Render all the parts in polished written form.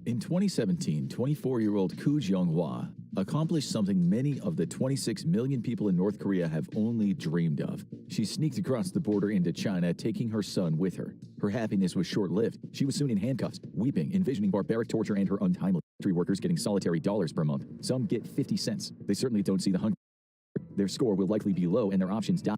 In 2017, 24-year-old Koo Jong-hwa accomplished something many of the 26 million people in North Korea have only dreamed of. She sneaked across the border into China, taking her son with her. Her happiness was short-lived. She was soon in handcuffs, weeping, envisioning barbaric torture and her untimely factory workers getting solitary dollars per month. Some get 50 cents. They certainly don't see the hunger. Their score will likely be low and their options die.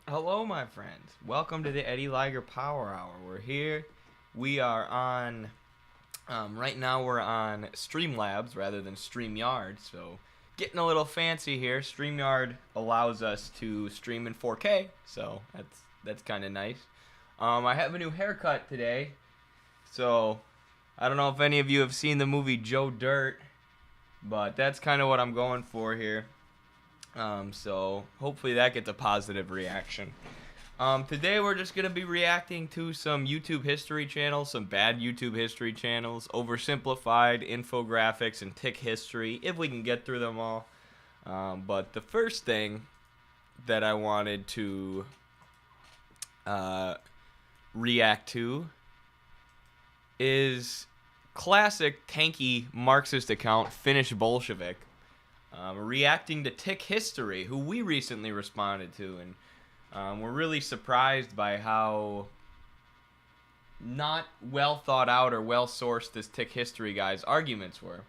Hello, my friends. Welcome to the Eddie Liger Power Hour. We're here. We are on, right now we're on Streamlabs rather than StreamYard, so getting a little fancy here. StreamYard allows us to stream in 4K, so that's kind of nice. I have a new haircut today, so I don't know if any of you have seen the movie Joe Dirt, but that's kind of what I'm going for here. So hopefully that gets a positive reaction. Today we're just going to be reacting to some YouTube history channels, some bad YouTube history channels, oversimplified infographics and tick history, if we can get through them all. But the first thing that I wanted to react to is classic tanky Marxist account, Finnish Bolshevik. Reacting to Tick History, who we recently responded to, and we're really surprised by how not well thought out or well sourced this Tick History guy's arguments were.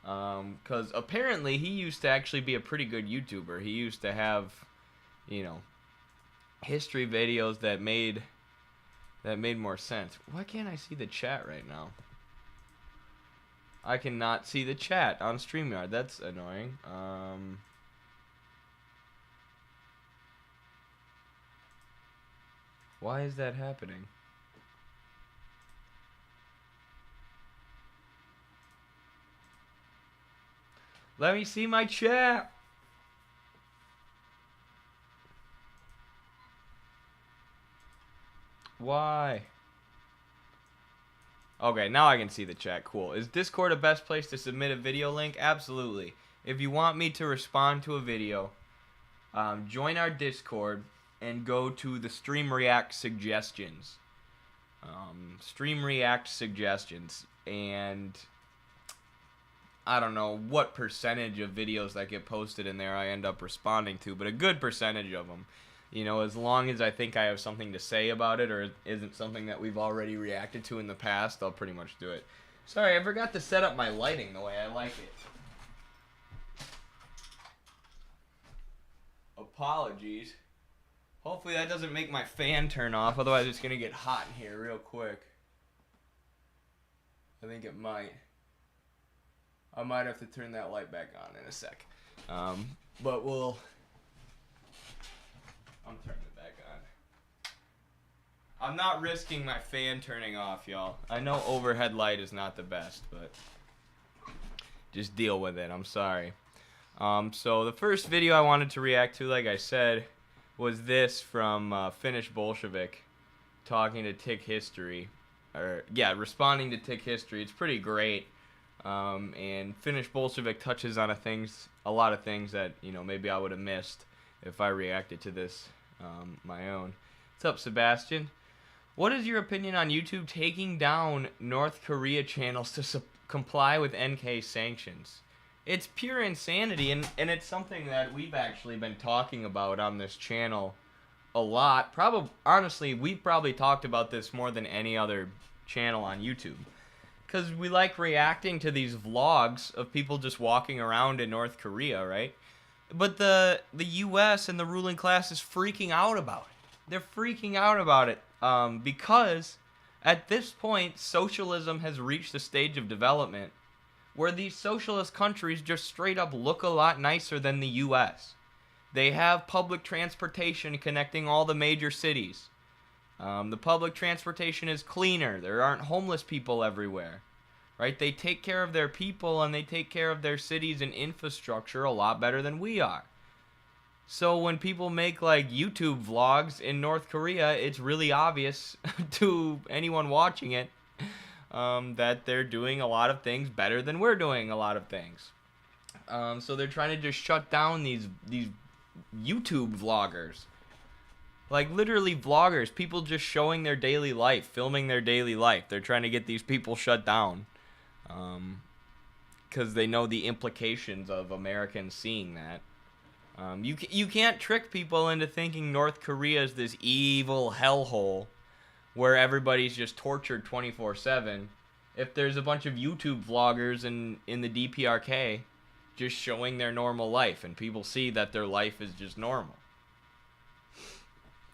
Because apparently he used to actually be a pretty good YouTuber. He used to have, history videos that made more sense. Why can't I see the chat right now? I cannot see the chat on StreamYard. That's annoying. Why is that happening? Let me see my chat. Why? Okay, now I can see the chat. Cool. Is Discord the best place to submit a video link? Absolutely. If you want me to respond to a video, join our Discord and go to the Stream React suggestions. Stream React suggestions. And I don't know what percentage of videos that get posted in there I end up responding to, but a good percentage of them. As long as I think I have something to say about it or it isn't something that we've already reacted to in the past, I'll pretty much do it. Sorry, I forgot to set up my lighting the way I like it. Apologies. Hopefully that doesn't make my fan turn off, otherwise it's going to get hot in here real quick. I think it might. I might have to turn that light back on in a sec. But we'll... I'm turning it back on. I'm not risking my fan turning off, y'all. I know overhead light is not the best, but just deal with it. I'm sorry. So the first video I wanted to react to, like I said, was this from Finnish Bolshevik talking to Tick History. Responding to Tick History. It's pretty great. And Finnish Bolshevik touches on a lot of things that, maybe I would have missed if I reacted to this my own. What's up, Sebastian? What is your opinion on YouTube taking down North Korea channels to comply with NK sanctions? It's pure insanity, and it's something that we've actually been talking about on this channel a lot. Honestly, we've probably talked about this more than any other channel on YouTube. Because we like reacting to these vlogs of people just walking around in North Korea, right? But the U.S. and the ruling class is freaking out about it. They're freaking out about it because at this point, socialism has reached a stage of development where these socialist countries just straight up look a lot nicer than the U.S. They have public transportation connecting all the major cities. The public transportation is cleaner. There aren't homeless people everywhere, right? They take care of their people and they take care of their cities and infrastructure a lot better than we are. So when people make like YouTube vlogs in North Korea, it's really obvious to anyone watching it that they're doing a lot of things better than we're doing a lot of things. So they're trying to just shut down these YouTube vloggers. Like literally vloggers, people just showing their daily life, filming their daily life. They're trying to get these people shut down because they know the implications of Americans seeing that. You can't trick people into thinking North Korea is this evil hellhole where everybody's just tortured 24/7. If there's a bunch of YouTube vloggers in the DPRK just showing their normal life and people see that their life is just normal.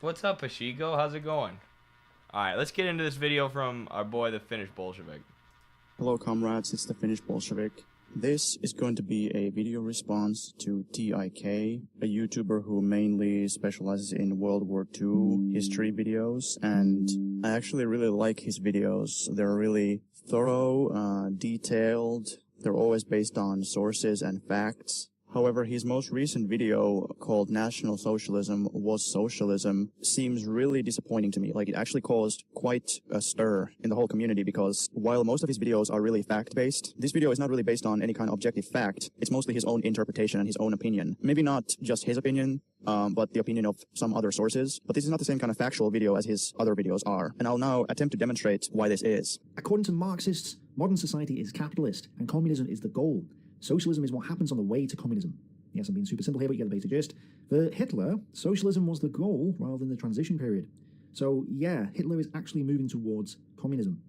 What's up, Ashigo? How's it going? Alright, let's get into this video from our boy, the Finnish Bolshevik. Hello comrades, it's the Finnish Bolshevik. This is going to be a video response to TIK, a YouTuber who mainly specializes in World War II history videos, and I actually really like his videos. They're really thorough, detailed, they're always based on sources and facts. However, his most recent video called National Socialism Was Socialism seems really disappointing to me. Like, it actually caused quite a stir in the whole community because while most of his videos are really fact-based, this video is not really based on any kind of objective fact. It's mostly his own interpretation and his own opinion. Maybe not just his opinion, but the opinion of some other sources. But this is not the same kind of factual video as his other videos are. And I'll now attempt to demonstrate why this is. According to Marxists, modern society is capitalist and communism is the goal. Socialism is what happens on the way to communism. Yes, I'm being super simple here, but you get the basic gist. For Hitler, socialism was the goal rather than the transition period. So, yeah, Hitler is actually moving towards communism.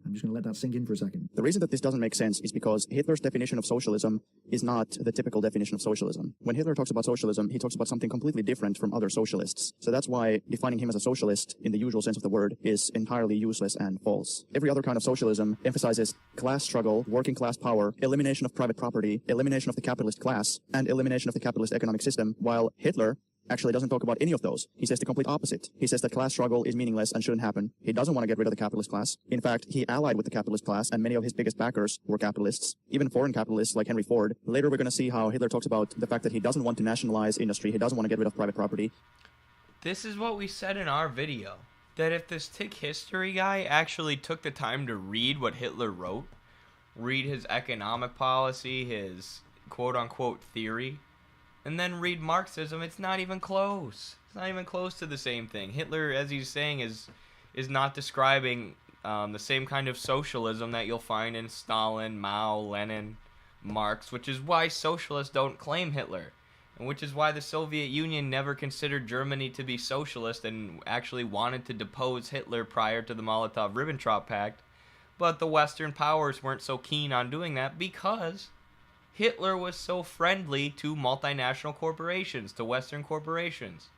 I'm just going to let that sink in for a second. The reason that this doesn't make sense is because Hitler's definition of socialism is not the typical definition of socialism. When Hitler talks about socialism, he talks about something completely different from other socialists. So that's why defining him as a socialist, in the usual sense of the word, is entirely useless and false. Every other kind of socialism emphasizes class struggle, working class power, elimination of private property, elimination of the capitalist class, and elimination of the capitalist economic system, while Hitler actually doesn't talk about any of those. He says the complete opposite. He says that class struggle is meaningless and shouldn't happen. He doesn't want to get rid of the capitalist class. In fact, he allied with the capitalist class, and many of his biggest backers were capitalists, even foreign capitalists like Henry Ford. Later, we're going to see how Hitler talks about the fact that he doesn't want to nationalize industry. He doesn't want to get rid of private property. This is what we said in our video. That if this Tick History guy actually took the time to read what Hitler wrote, read his economic policy, his quote-unquote theory, and then read Marxism, it's not even close. It's not even close to the same thing. Hitler, as he's saying, is not describing the same kind of socialism that you'll find in Stalin, Mao, Lenin, Marx, which is why socialists don't claim Hitler, and which is why the Soviet Union never considered Germany to be socialist and actually wanted to depose Hitler prior to the Molotov-Ribbentrop Pact, but the Western powers weren't so keen on doing that because Hitler was so friendly to multinational corporations, to Western corporations,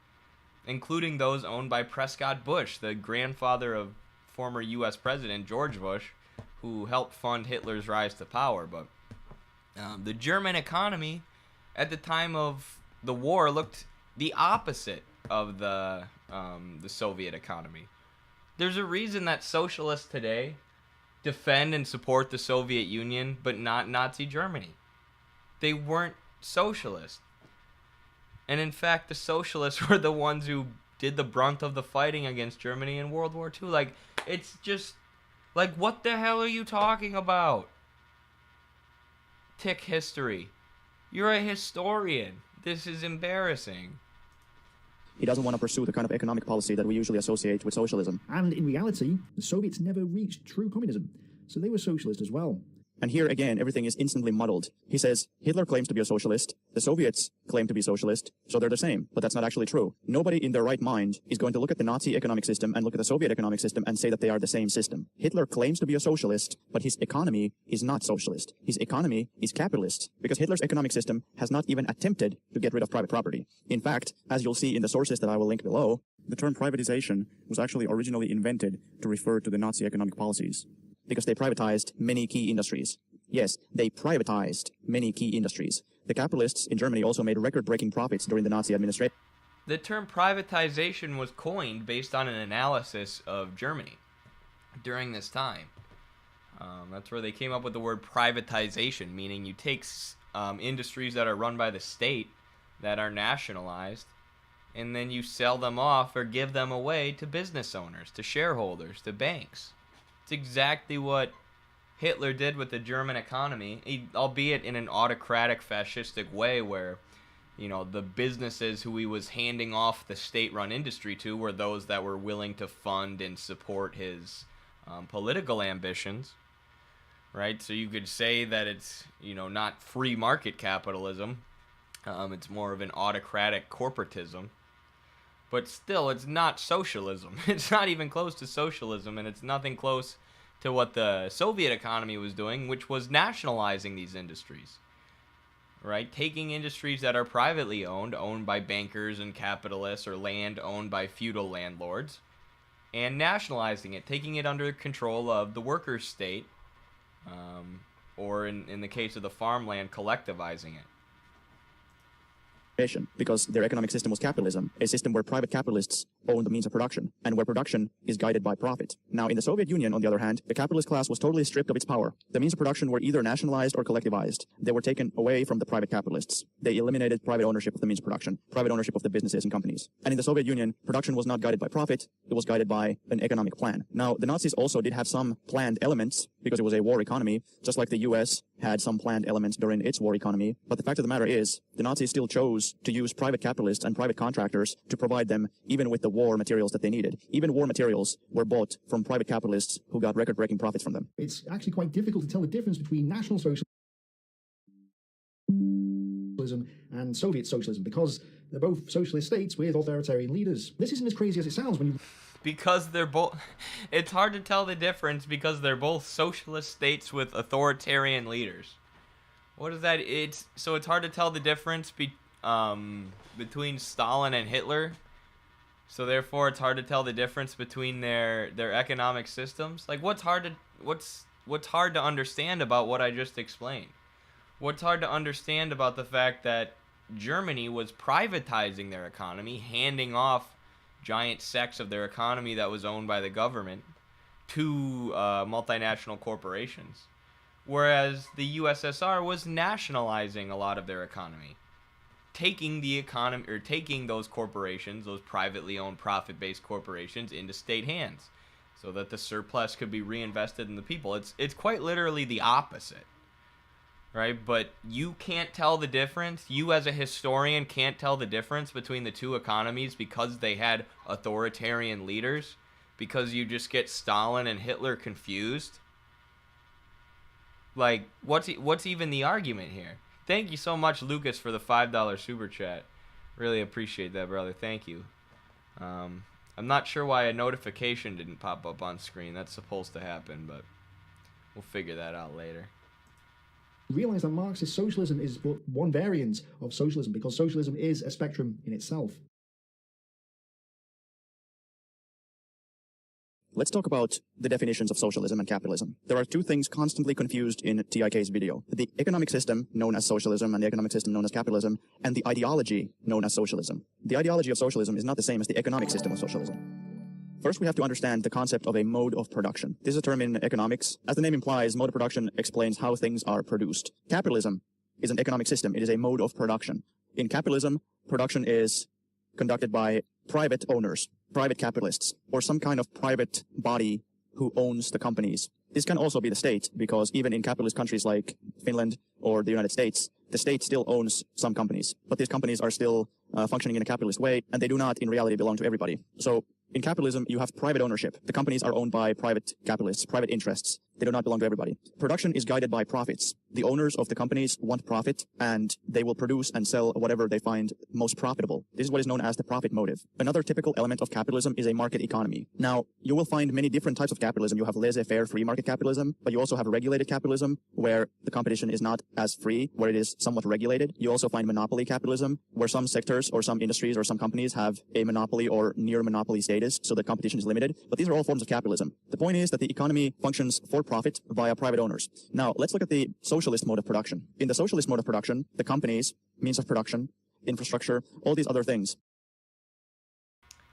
including those owned by Prescott Bush, the grandfather of former U.S. President George Bush, who helped fund Hitler's rise to power. But the German economy at the time of the war looked the opposite of the Soviet economy. There's a reason that socialists today defend and support the Soviet Union, but not Nazi Germany. They weren't socialist. And in fact, the socialists were the ones who did the brunt of the fighting against Germany in World War II. Like, it's just, like, what the hell are you talking about? Tick History. You're a historian. This is embarrassing. He doesn't want to pursue the kind of economic policy that we usually associate with socialism. And in reality, the Soviets never reached true communism, so they were socialist as well. And here again, everything is instantly muddled. He says, Hitler claims to be a socialist, the Soviets claim to be socialist, so they're the same. But that's not actually true. Nobody in their right mind is going to look at the Nazi economic system and look at the Soviet economic system and say that they are the same system. Hitler claims to be a socialist, but his economy is not socialist. His economy is capitalist, because Hitler's economic system has not even attempted to get rid of private property. In fact, as you'll see in the sources that I will link below, the term privatization was actually originally invented to refer to the Nazi economic policies, because they privatized many key industries. Yes, they privatized many key industries. The capitalists in Germany also made record-breaking profits during the Nazi administration. The term privatization was coined based on an analysis of Germany during this time. That's where they came up with the word privatization, meaning you take industries that are run by the state, that are nationalized, and then you sell them off or give them away to business owners, to shareholders, to banks. It's exactly what Hitler did with the German economy, albeit in an autocratic, fascistic way where, you know, the businesses who he was handing off the state-run industry to were those that were willing to fund and support his political ambitions, right? So you could say that it's, you know, not free market capitalism. It's more of an autocratic corporatism. But still, it's not socialism. It's not even close to socialism, and it's nothing close to what the Soviet economy was doing, which was nationalizing these industries, right? Taking industries that are privately owned by bankers and capitalists, or land owned by feudal landlords, and nationalizing it, taking it under control of the workers' state, or in the case of the farmland, collectivizing it. Because their economic system was capitalism, a system where private capitalists own the means of production, and where production is guided by profit. Now, in the Soviet Union, on the other hand, the capitalist class was totally stripped of its power. The means of production were either nationalized or collectivized. They were taken away from the private capitalists. They eliminated private ownership of the means of production, private ownership of the businesses and companies. And in the Soviet Union, production was not guided by profit, it was guided by an economic plan. Now, the Nazis also did have some planned elements, because it was a war economy, just like the US had some planned elements during its war economy. But the fact of the matter is, the Nazis still chose to use private capitalists and private contractors to provide them even with the war materials that they needed. Even war materials were bought from private capitalists who got record-breaking profits from them. It's actually quite difficult to tell the difference between National Socialism and Soviet socialism, because they're both socialist states with authoritarian leaders. This isn't as crazy as it sounds when you... Because they're both... It's hard to tell the difference because they're both socialist states with authoritarian leaders. What is that? So it's hard to tell the difference between Stalin and Hitler. So therefore, it's hard to tell the difference between their economic systems. Like, what's hard to understand about what I just explained? What's hard to understand about the fact that Germany was privatizing their economy, handing off giant sects of their economy that was owned by the government to multinational corporations, whereas the USSR was nationalizing a lot of their economy, taking those corporations, those privately owned profit-based corporations, into state hands so that the surplus could be reinvested in the people. It's quite literally the opposite, right? But you can't tell the difference. You as a historian can't tell the difference between the two economies because they had authoritarian leaders, because you just get Stalin and Hitler confused. Like, what's even the argument here? Thank you so much, Lucas, for the $5 super chat. Really appreciate that, brother. Thank you. I'm not sure why a notification didn't pop up on screen. That's supposed to happen, but we'll figure that out later. Realize that Marxist socialism is but one variant of socialism, because socialism is a spectrum in itself. Let's talk about the definitions of socialism and capitalism. There are two things constantly confused in TIK's video: the economic system known as socialism and the economic system known as capitalism, and the ideology known as socialism. The ideology of socialism is not the same as the economic system of socialism. First, we have to understand the concept of a mode of production. This is a term in economics. As the name implies, mode of production explains how things are produced. Capitalism is an economic system. It is a mode of production. In capitalism, production is conducted by private owners, private capitalists, or some kind of private body who owns the companies. This can also be the state, because even in capitalist countries like Finland or the United States, the state still owns some companies, but these companies are still functioning in a capitalist way, and they do not in reality belong to everybody. So in capitalism, you have private ownership. The companies are owned by private capitalists, private interests. They do not belong to everybody. Production is guided by profits. The owners of the companies want profit, and they will produce and sell whatever they find most profitable. This is what is known as the profit motive. Another typical element of capitalism is a market economy. Now, you will find many different types of capitalism. You have laissez-faire free market capitalism, but you also have regulated capitalism, where the competition is not as free, where it is somewhat regulated. You also find monopoly capitalism, where some sectors or some industries or some companies have a monopoly or near monopoly status, so the competition is limited. But these are all forms of capitalism. The point is that the economy functions for profit via private owners. Now, let's look at the socialist mode of production. In the socialist mode of production, the companies, means of production, infrastructure, all these other things.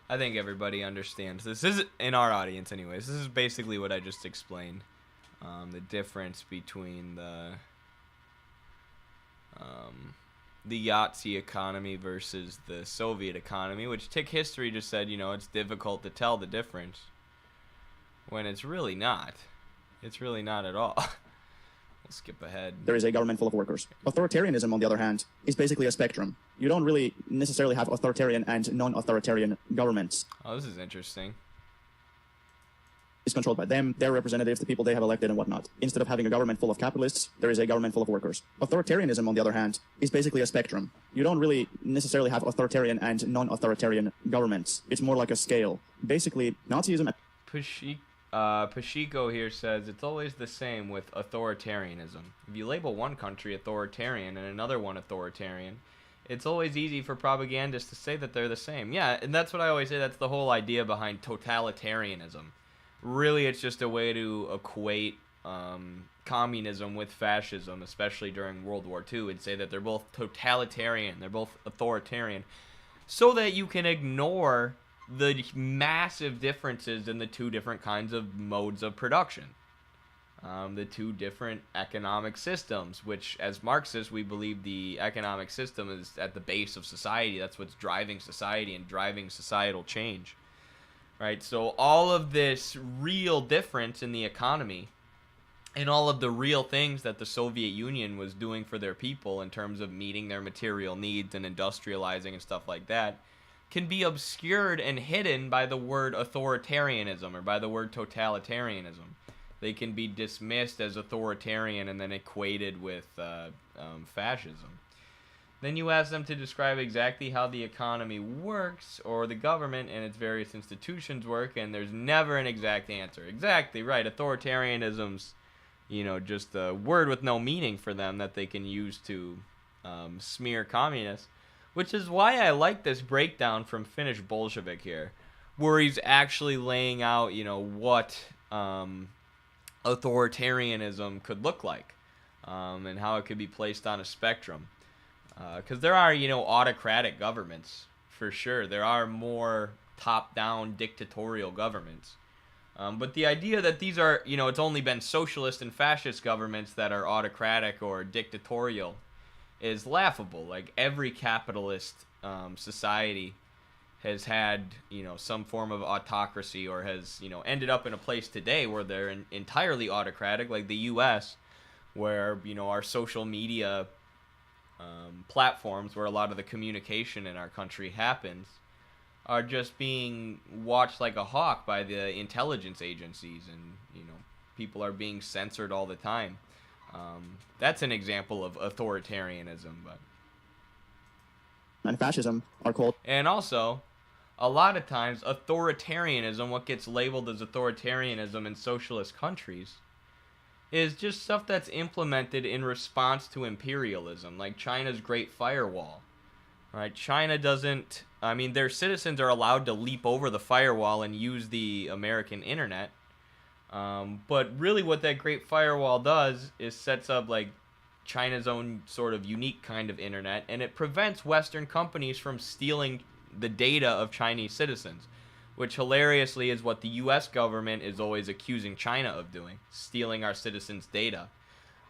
I think everybody understands. This is, in our audience anyways, this is basically what I just explained. The difference between the Yahtzee economy versus the Soviet economy, which Tick History just said, you know, it's difficult to tell the difference, when it's really not. It's really not at all. We'll skip ahead. There is a government full of workers. Authoritarianism, on the other hand, is basically a spectrum. You don't really necessarily have authoritarian and non-authoritarian governments. Oh, this is interesting. It's controlled by them, their representatives, the people they have elected and whatnot. Instead of having a government full of capitalists, there is a government full of workers. Authoritarianism, on the other hand, is basically a spectrum. You don't really necessarily have authoritarian and non-authoritarian governments. It's more like a scale. Basically, Nazism... Pashiko here says it's always the same with authoritarianism. If you label one country authoritarian and another one authoritarian, it's always easy for propagandists to say that they're the same. Yeah, and that's what I always say. That's the whole idea behind totalitarianism. Really, it's just a way to equate communism with fascism, especially during World War II, and say that they're both totalitarian, they're both authoritarian, so that you can ignore the massive differences in the two different kinds of modes of production. The two different economic systems, which as Marxists, we believe the economic system is at the base of society. That's what's driving society and driving societal change. Right? So all of this real difference in the economy and all of the real things that the Soviet Union was doing for their people in terms of meeting their material needs and industrializing and stuff like that can be obscured and hidden by the word authoritarianism or by the word totalitarianism. They can be dismissed as authoritarian and then equated with fascism. Then you ask them to describe exactly how the economy works or the government and its various institutions work, and there's never an exact answer. Exactly right. Authoritarianism's, you know, just a word with no meaning for them that they can use to smear communists. Which is why I like this breakdown from Finnish Bolshevik here, where he's actually laying out, you know, what authoritarianism could look like, and how it could be placed on a spectrum. Because there are, you know, autocratic governments, for sure. There are more top-down dictatorial governments. But the idea that these are, you know, it's only been socialist and fascist governments that are autocratic or dictatorial is laughable. Like, every capitalist society has had, you know, some form of autocracy or has, you know, ended up in a place today where they're entirely autocratic, like the U.S., where, you know, our social media platforms where a lot of the communication in our country happens are just being watched like a hawk by the intelligence agencies, and, you know, people are being censored all the time. That's an example of authoritarianism, but and fascism are called. And also, a lot of times, authoritarianism, what gets labeled as authoritarianism in socialist countries, is just stuff that's implemented in response to imperialism, like China's Great Firewall. Right? China doesn't, I mean, their citizens are allowed to leap over the firewall and use the American internet. But really what that Great Firewall does is sets up like China's own sort of unique kind of internet, and it prevents Western companies from stealing the data of Chinese citizens, which hilariously is what the U.S. government is always accusing China of doing, stealing our citizens' data.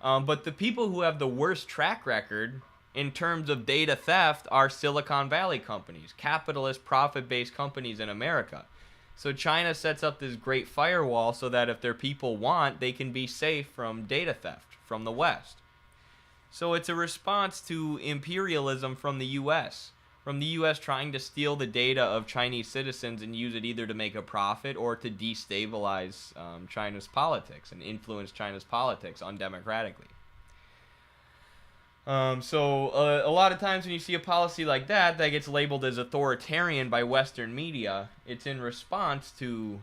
But the people who have the worst track record in terms of data theft are Silicon Valley companies, capitalist, profit-based companies in America. So China sets up this great firewall so that if their people want, they can be safe from data theft from the West. So it's a response to imperialism from the U.S., from the U.S. trying to steal the data of Chinese citizens and use it either to make a profit or to destabilize China's politics and influence China's politics undemocratically. So a lot of times when you see a policy like that gets labeled as authoritarian by Western media, it's in response to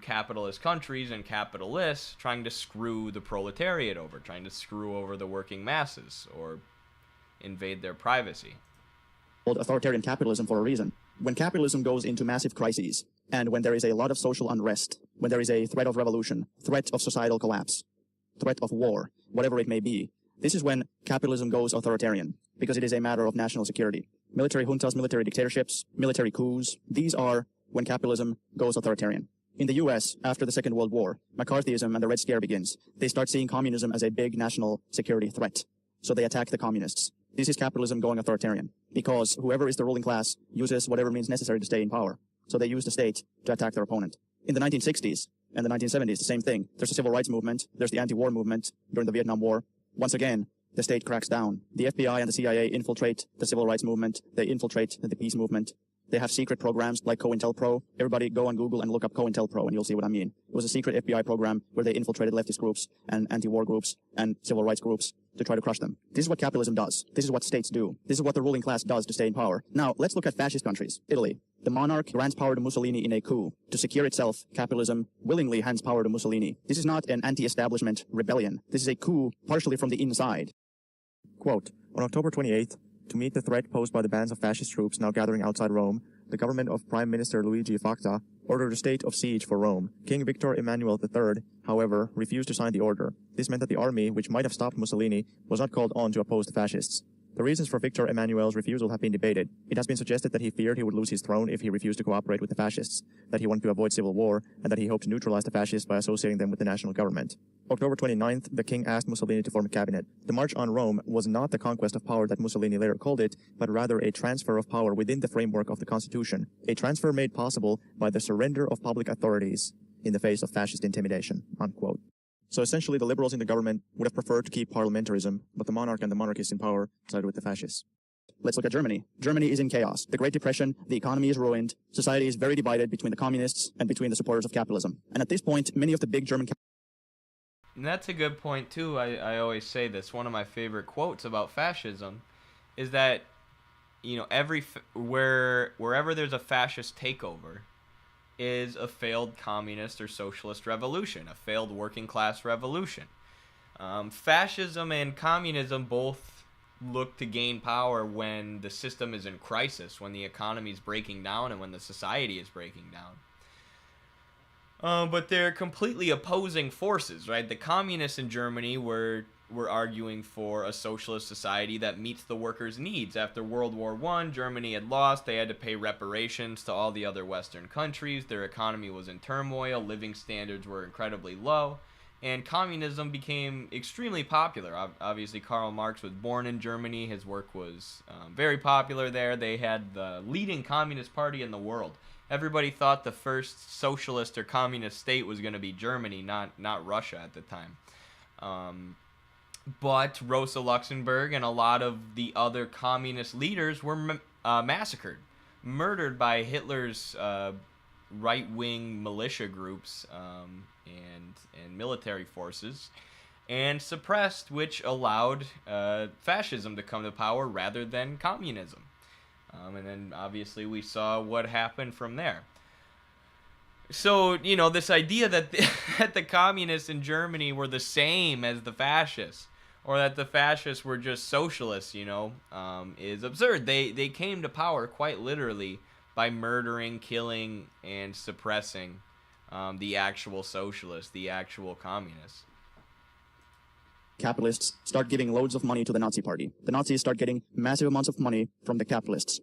capitalist countries and capitalists trying to screw the proletariat over, trying to screw over the working masses or invade their privacy. Called authoritarian capitalism for a reason. When capitalism goes into massive crises, and when there is a lot of social unrest, when there is a threat of revolution, threat of societal collapse, threat of war, whatever it may be, this is when capitalism goes authoritarian, because it is a matter of national security. Military juntas, military dictatorships, military coups, these are when capitalism goes authoritarian. In the US, after the Second World War, McCarthyism and the Red Scare begins. They start seeing communism as a big national security threat. So they attack the communists. This is capitalism going authoritarian, because whoever is the ruling class uses whatever means necessary to stay in power. So they use the state to attack their opponent. In the 1960s and the 1970s, the same thing. There's a civil rights movement. There's the anti-war movement during the Vietnam War. Once again, the state cracks down. The FBI and the CIA infiltrate the civil rights movement. They infiltrate the peace movement. They have secret programs like COINTELPRO. Everybody go on Google and look up COINTELPRO and you'll see what I mean. It was a secret FBI program where they infiltrated leftist groups and anti-war groups and civil rights groups to try to crush them. This is what capitalism does. This is what states do. This is what the ruling class does to stay in power. Now, let's look at fascist countries. Italy. The monarch grants power to Mussolini in a coup. To secure itself, capitalism willingly hands power to Mussolini. This is not an anti-establishment rebellion. This is a coup partially from the inside. Quote, on October 28th, to meet the threat posed by the bands of fascist troops now gathering outside Rome, the government of Prime Minister Luigi Facta ordered a state of siege for Rome. King Victor Emmanuel III, however, refused to sign the order. This meant that the army, which might have stopped Mussolini, was not called on to oppose the fascists. The reasons for Victor Emmanuel's refusal have been debated. It has been suggested that he feared he would lose his throne if he refused to cooperate with the fascists, that he wanted to avoid civil war, and that he hoped to neutralize the fascists by associating them with the national government. October 29th, the king asked Mussolini to form a cabinet. The March on Rome was not the conquest of power that Mussolini later called it, but rather a transfer of power within the framework of the constitution, a transfer made possible by the surrender of public authorities in the face of fascist intimidation, unquote. So essentially, the liberals in the government would have preferred to keep parliamentarism, but the monarch and the monarchists in power sided with the fascists. Let's look at Germany. Germany is in chaos. The Great Depression, the economy is ruined. Society is very divided between the communists and between the supporters of capitalism. And at this point, many of the big German... And that's a good point, too. I always say this. One of my favorite quotes about fascism is that, you know, wherever there's a fascist takeover is a failed communist or socialist revolution, a failed working class revolution. Fascism and communism both look to gain power when the system is in crisis, when the economy is breaking down and when the society is breaking down. But they're completely opposing forces, right? The communists in Germany were arguing for a socialist society that meets the workers' needs. After World War I, Germany had lost. They had to pay reparations to all the other Western countries. Their economy was in turmoil. Living standards were incredibly low. And communism became extremely popular. Obviously, Karl Marx was born in Germany. His work was very popular there. They had the leading communist party in the world. Everybody thought the first socialist or communist state was going to be Germany, not Russia at the time. But Rosa Luxemburg and a lot of the other communist leaders were massacred, murdered by Hitler's right-wing militia groups and military forces, and suppressed, which allowed fascism to come to power rather than communism. And then obviously we saw what happened from there. So, you know, this idea that the communists in Germany were the same as the fascists, or that the fascists were just socialists, you know, is absurd. They came to power quite literally by murdering, killing, and suppressing the actual socialists, the actual communists. Capitalists start giving loads of money to the Nazi party. The Nazis start getting massive amounts of money from the capitalists.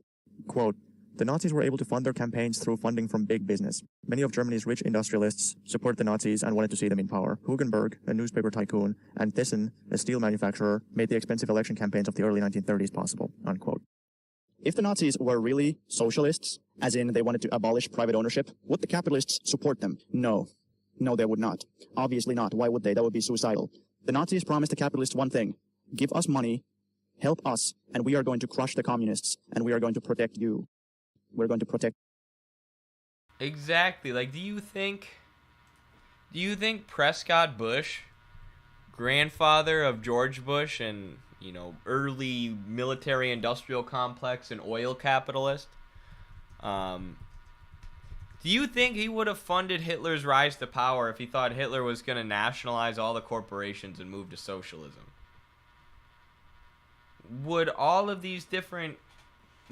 Quote, the Nazis were able to fund their campaigns through funding from big business. Many of Germany's rich industrialists supported the Nazis and wanted to see them in power. Hugenberg, a newspaper tycoon, and Thyssen, a steel manufacturer, made the expensive election campaigns of the early 1930s possible, unquote. If the Nazis were really socialists, as in they wanted to abolish private ownership, would the capitalists support them? No. No, they would not. Obviously not. Why would they? That would be suicidal. The Nazis promised the capitalists one thing. Give us money Help us, and we are going to crush the communists, and we are going to protect you. We're going to protect. Exactly. Like, do you think Prescott Bush, grandfather of George Bush and, you know, early military industrial complex and oil capitalist, do you think he would have funded Hitler's rise to power if he thought Hitler was going to nationalize all the corporations and move to socialism? Would all of these different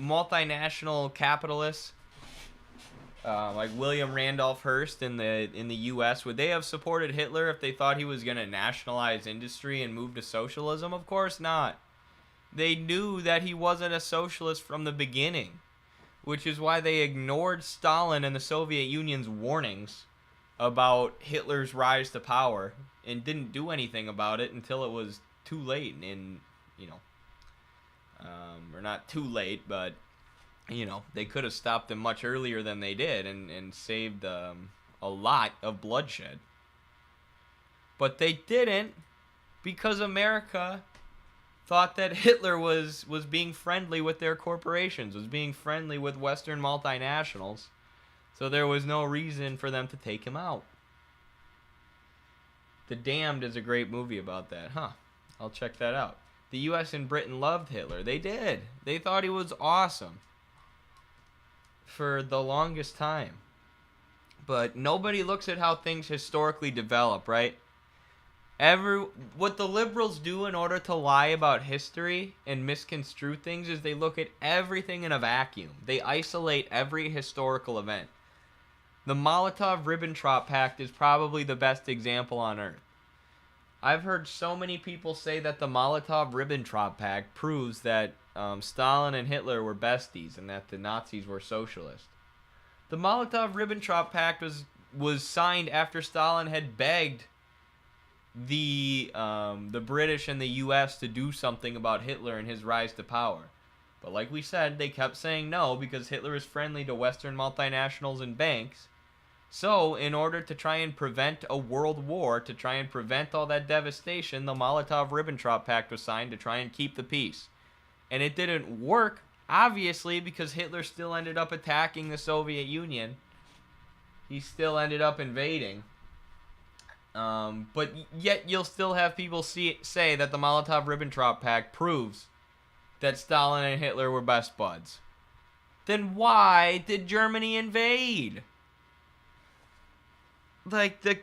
multinational capitalists, like William Randolph Hearst in the U.S., would they have supported Hitler if they thought he was going to nationalize industry and move to socialism? Of course not. They knew that he wasn't a socialist from the beginning, which is why they ignored Stalin and the Soviet Union's warnings about Hitler's rise to power and didn't do anything about it until it was too late. And, you know, or not too late, but, you know, they could have stopped him much earlier than they did and saved a lot of bloodshed. But they didn't, because America thought that Hitler was being friendly with their corporations, was being friendly with Western multinationals, so there was no reason for them to take him out. The Damned is a great movie about that, huh? I'll check that out. The U.S. and Britain loved Hitler. They did. They thought he was awesome for the longest time. But nobody looks at how things historically develop, right? What the liberals do in order to lie about history and misconstrue things is they look at everything in a vacuum. They isolate every historical event. The Molotov-Ribbentrop Pact is probably the best example on earth. I've heard so many people say that the Molotov-Ribbentrop Pact proves that Stalin and Hitler were besties and that the Nazis were socialists. The Molotov-Ribbentrop Pact was signed after Stalin had begged the British and the U.S. to do something about Hitler and his rise to power. But like we said, they kept saying no because Hitler is friendly to Western multinationals and banks. So, in order to try and prevent a world war, to try and prevent all that devastation, the Molotov-Ribbentrop Pact was signed to try and keep the peace. And it didn't work, obviously, because Hitler still ended up attacking the Soviet Union. He still ended up invading. But yet you'll still have people say that the Molotov-Ribbentrop Pact proves that Stalin and Hitler were best buds. Then why did Germany invade? Like, the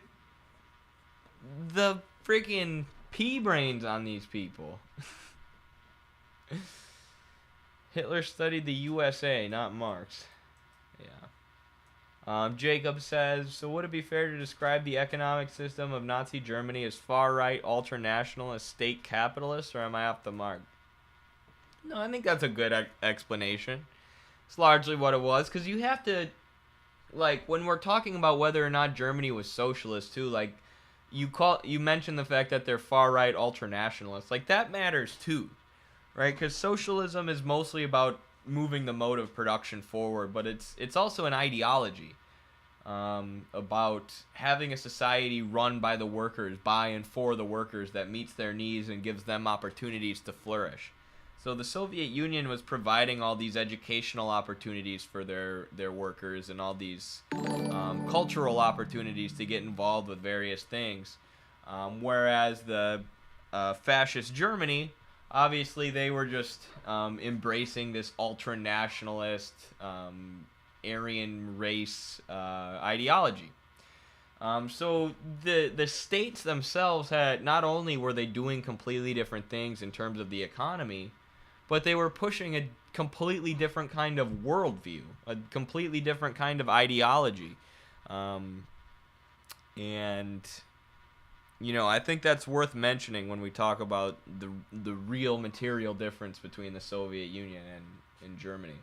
freaking pea brains on these people. Hitler studied the USA, not Marx. Yeah. Jacob says, so would it be fair to describe the economic system of Nazi Germany as far-right, ultranationalist, state capitalist, or am I off the mark? No, I think that's a good explanation. It's largely what it was, because you have to, like, when we're talking about whether or not Germany was socialist, too, like, you mentioned the fact that they're far-right, ultranationalists. Like, that matters, too, right? Because socialism is mostly about moving the mode of production forward, but it's also an ideology about having a society run by the workers, by and for the workers, that meets their needs and gives them opportunities to flourish. So the Soviet Union was providing all these educational opportunities for their workers and all these cultural opportunities to get involved with various things, whereas the fascist Germany, obviously, they were just embracing this ultra-nationalist, Aryan race ideology. So the states themselves had, not only were they doing completely different things in terms of the economy, but they were pushing a completely different kind of worldview, a completely different kind of ideology. And you know, I think that's worth mentioning when we talk about the real material difference between the Soviet Union and Germany.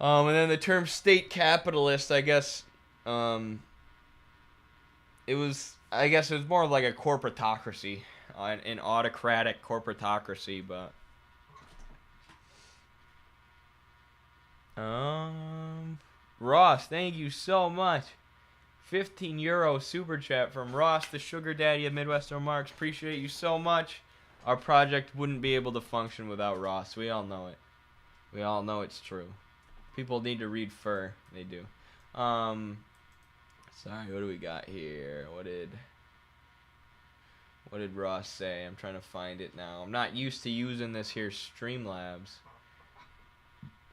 And then the term state capitalist, I guess, it was more like a corporatocracy, an autocratic corporatocracy, but Ross, thank you so much. 15 euro super chat from Ross, the sugar daddy of Midwestern Marks. Appreciate you so much. our project wouldn't be able to function without Ross. We all know it. We all know it's true. People need to read Fur. They do. Sorry, what do we got here? What did Ross say? I'm trying to find it now. I'm not used to using this here Streamlabs.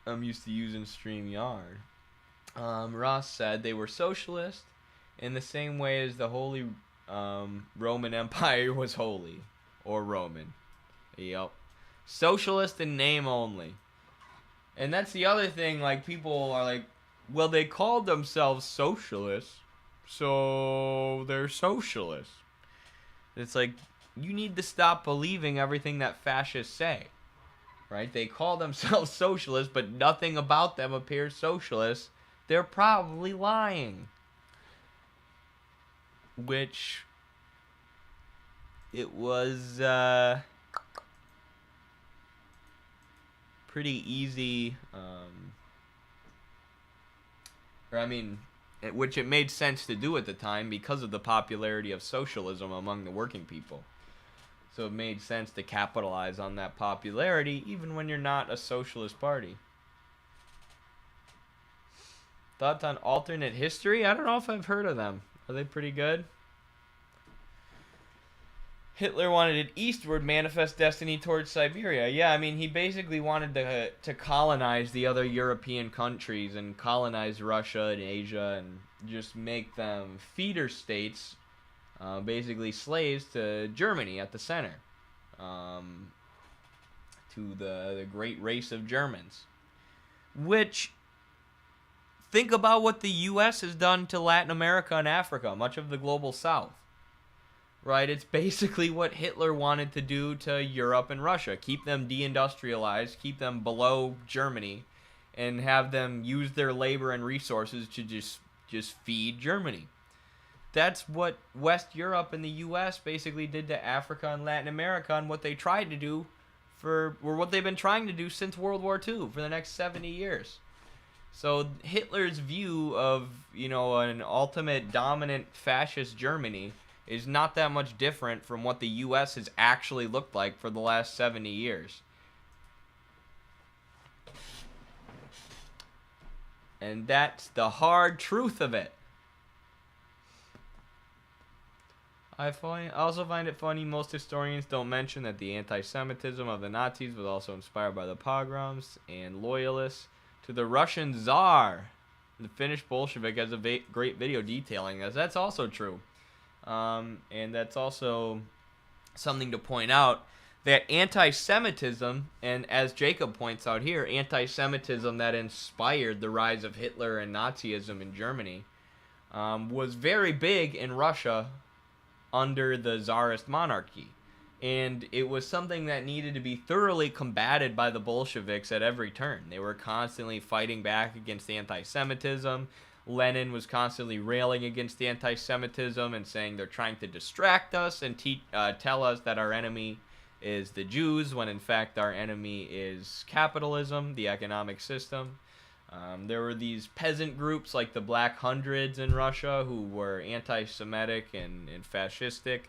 I'm used to using StreamYard. Ross said they were socialist in the same way as the Holy Roman Empire was holy. Or Roman. Yep. Socialist in name only. And that's the other thing, like, people are like, well, they called themselves socialists, so they're socialists. It's like, you need to stop believing everything that fascists say. Right? They call themselves socialists, but nothing about them appears socialist. They're probably lying. Which, it was pretty easy, which it made sense to do at the time because of the popularity of socialism among the working people. So it made sense to capitalize on that popularity even when you're not a socialist party. Thoughts on alternate history? I don't know if I've heard of them. Are they pretty good? Hitler wanted an eastward manifest destiny towards Siberia. Yeah, I mean, he basically wanted to colonize the other European countries and colonize Russia and Asia and just make them feeder states, basically slaves to Germany at the center, to the great race of Germans. Which, think about what the U.S. has done to Latin America and Africa, much of the global south. Right, it's basically what Hitler wanted to do to Europe and Russia. Keep them deindustrialized, keep them below Germany, and have them use their labor and resources to just feed Germany. That's what West Europe and the U.S. basically did to Africa and Latin America, and what they tried to do what they've been trying to do since World War II for the next 70 years. So Hitler's view of, an ultimate dominant fascist Germany is not that much different from what the U.S. has actually looked like for the last 70 years. And that's the hard truth of it. I also find it funny most historians don't mention that the anti-Semitism of the Nazis was also inspired by the pogroms and loyalists to the Russian Tsar. The Finnish Bolshevik has a great video detailing this. That's also true. And that's also something to point out, that anti-Semitism, and as Jacob points out here, anti-Semitism that inspired the rise of Hitler and Nazism in Germany, was very big in Russia under the Tsarist monarchy. And it was something that needed to be thoroughly combated by the Bolsheviks at every turn. They were constantly fighting back against anti-Semitism. Lenin was constantly railing against the anti-Semitism and saying they're trying to distract us and tell us that our enemy is the Jews, when in fact our enemy is capitalism, the economic system. There were these peasant groups like the Black Hundreds in Russia who were anti-Semitic and fascistic,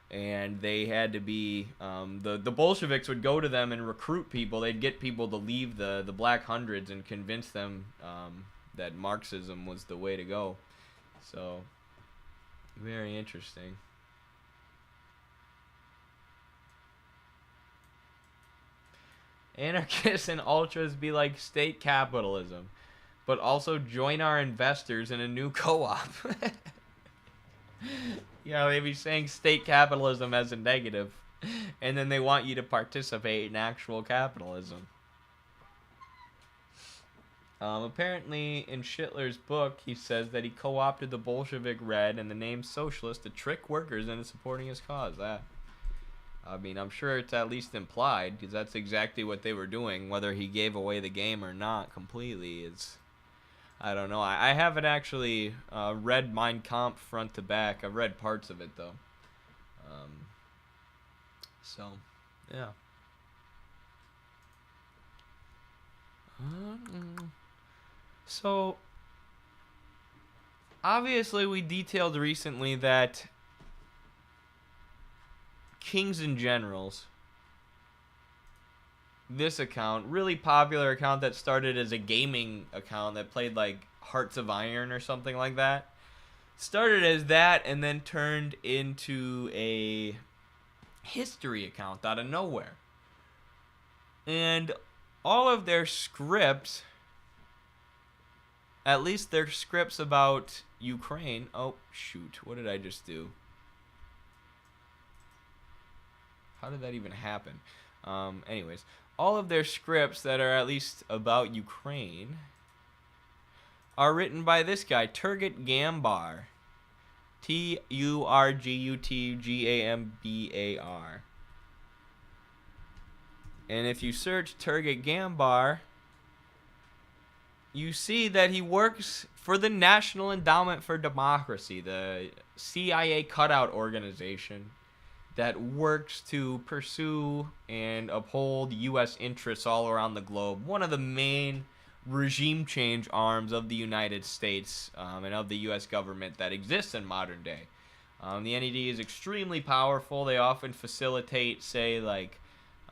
and they had to be, the Bolsheviks would go to them and recruit people. They'd get people to leave the Black Hundreds and convince them that Marxism was the way to go. So, very interesting. Anarchists and ultras be like state capitalism, but also join our investors in a new co-op. They be saying state capitalism as a negative, and then they want you to participate in actual capitalism. Apparently, in Schindler's book, he says that he co-opted the Bolshevik Red and the name Socialist to trick workers into supporting his cause. I'm sure it's at least implied, because that's exactly what they were doing. Whether he gave away the game or not completely is, I don't know. I haven't actually read Mein Kampf front to back. I've read parts of it, though. Yeah. So, obviously we detailed recently that kings and generals this account, really popular account that started as a gaming account that played like Hearts of Iron or something like that. Started as that and then turned into a history account out of nowhere. And all of their scripts, at least their scripts about Ukraine. Oh, shoot. What did I just do? How did that even happen? Anyways, all of their scripts that are at least about Ukraine are written by this guy, Turgut Gambar. Turgutgambar. And if you search Turgut Gambar, you see that he works for the National Endowment for Democracy, the CIA cutout organization that works to pursue and uphold U.S. interests all around the globe. One of the main regime change arms of the United States and of the U.S. government that exists in modern day. The NED is extremely powerful. They often facilitate, say, like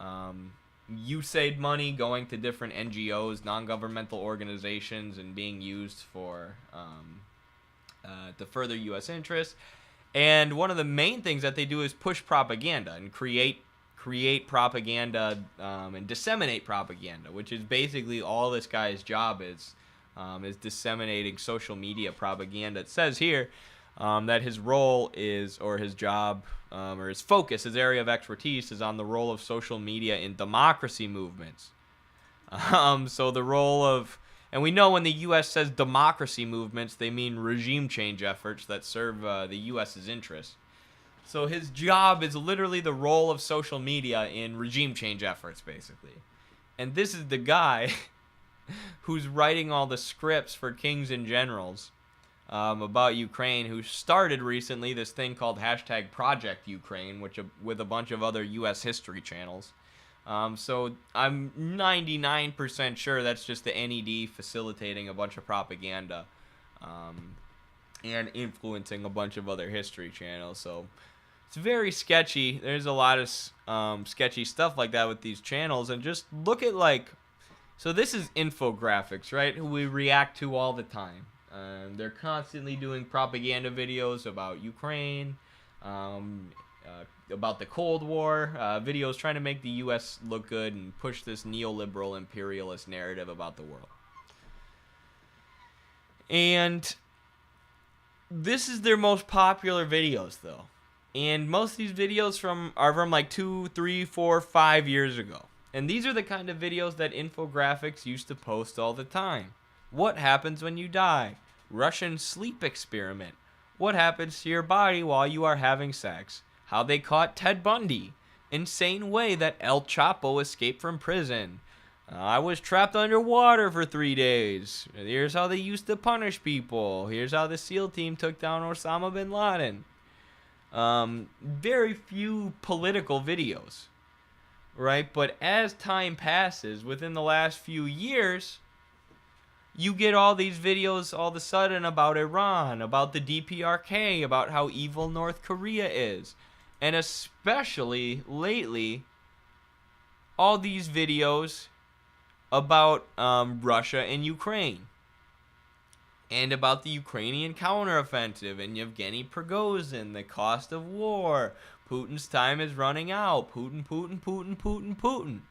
USAID money going to different NGOs, non-governmental organizations, and being used for to further U.S. interests. And one of the main things that they do is push propaganda and create propaganda and disseminate propaganda, which is basically all this guy's job is disseminating social media propaganda. It says here that his role is, or his job, or his focus, his area of expertise is on the role of social media in democracy movements. So the role of, and we know when the U.S. says democracy movements, they mean regime change efforts that serve the U.S.'s interests. So his job is literally the role of social media in regime change efforts, basically. And this is the guy who's writing all the scripts for Kings and Generals about Ukraine, who started recently this thing called #ProjectUkraine, which with a bunch of other U.S. history channels. So I'm 99% sure that's just the NED facilitating a bunch of propaganda and influencing a bunch of other history channels. So it's very sketchy. There's a lot of sketchy stuff like that with these channels. And just look at so this is Infographics, right? Who we react to all the time. They're constantly doing propaganda videos about Ukraine, about the Cold War, videos trying to make the U.S. look good and push this neoliberal imperialist narrative about the world. And this is their most popular videos, though. And most of these videos are from like 2, 3, 4, 5 years ago. And these are the kind of videos that Infographics used to post all the time. What happens when you die? Russian sleep experiment. What happens to your body while you are having sex? How they caught Ted Bundy. Insane way that El Chapo escaped from prison. I was trapped underwater for 3 days. Here's how they used to punish people. Here's how the SEAL team took down Osama bin Laden. Very few political videos, right? But as time passes, within the last few years, you get all these videos all of a sudden about Iran, about the DPRK, about how evil North Korea is. And especially lately, all these videos about Russia and Ukraine. And about the Ukrainian counteroffensive and Yevgeny Prigozhin, the cost of war. Putin's time is running out. Putin.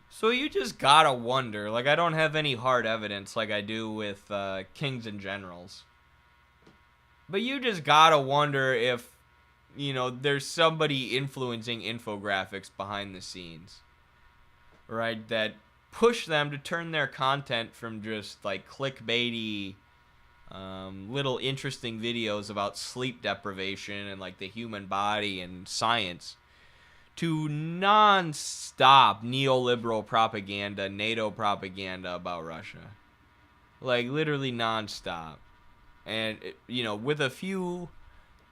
So you just gotta wonder. I don't have any hard evidence like I do with Kings and Generals. But you just gotta wonder if, there's somebody influencing Infographics behind the scenes. Right? That push them to turn their content from just clickbaity little interesting videos about sleep deprivation and the human body and science to non-stop neoliberal propaganda, NATO propaganda about Russia. Literally non-stop. And with a few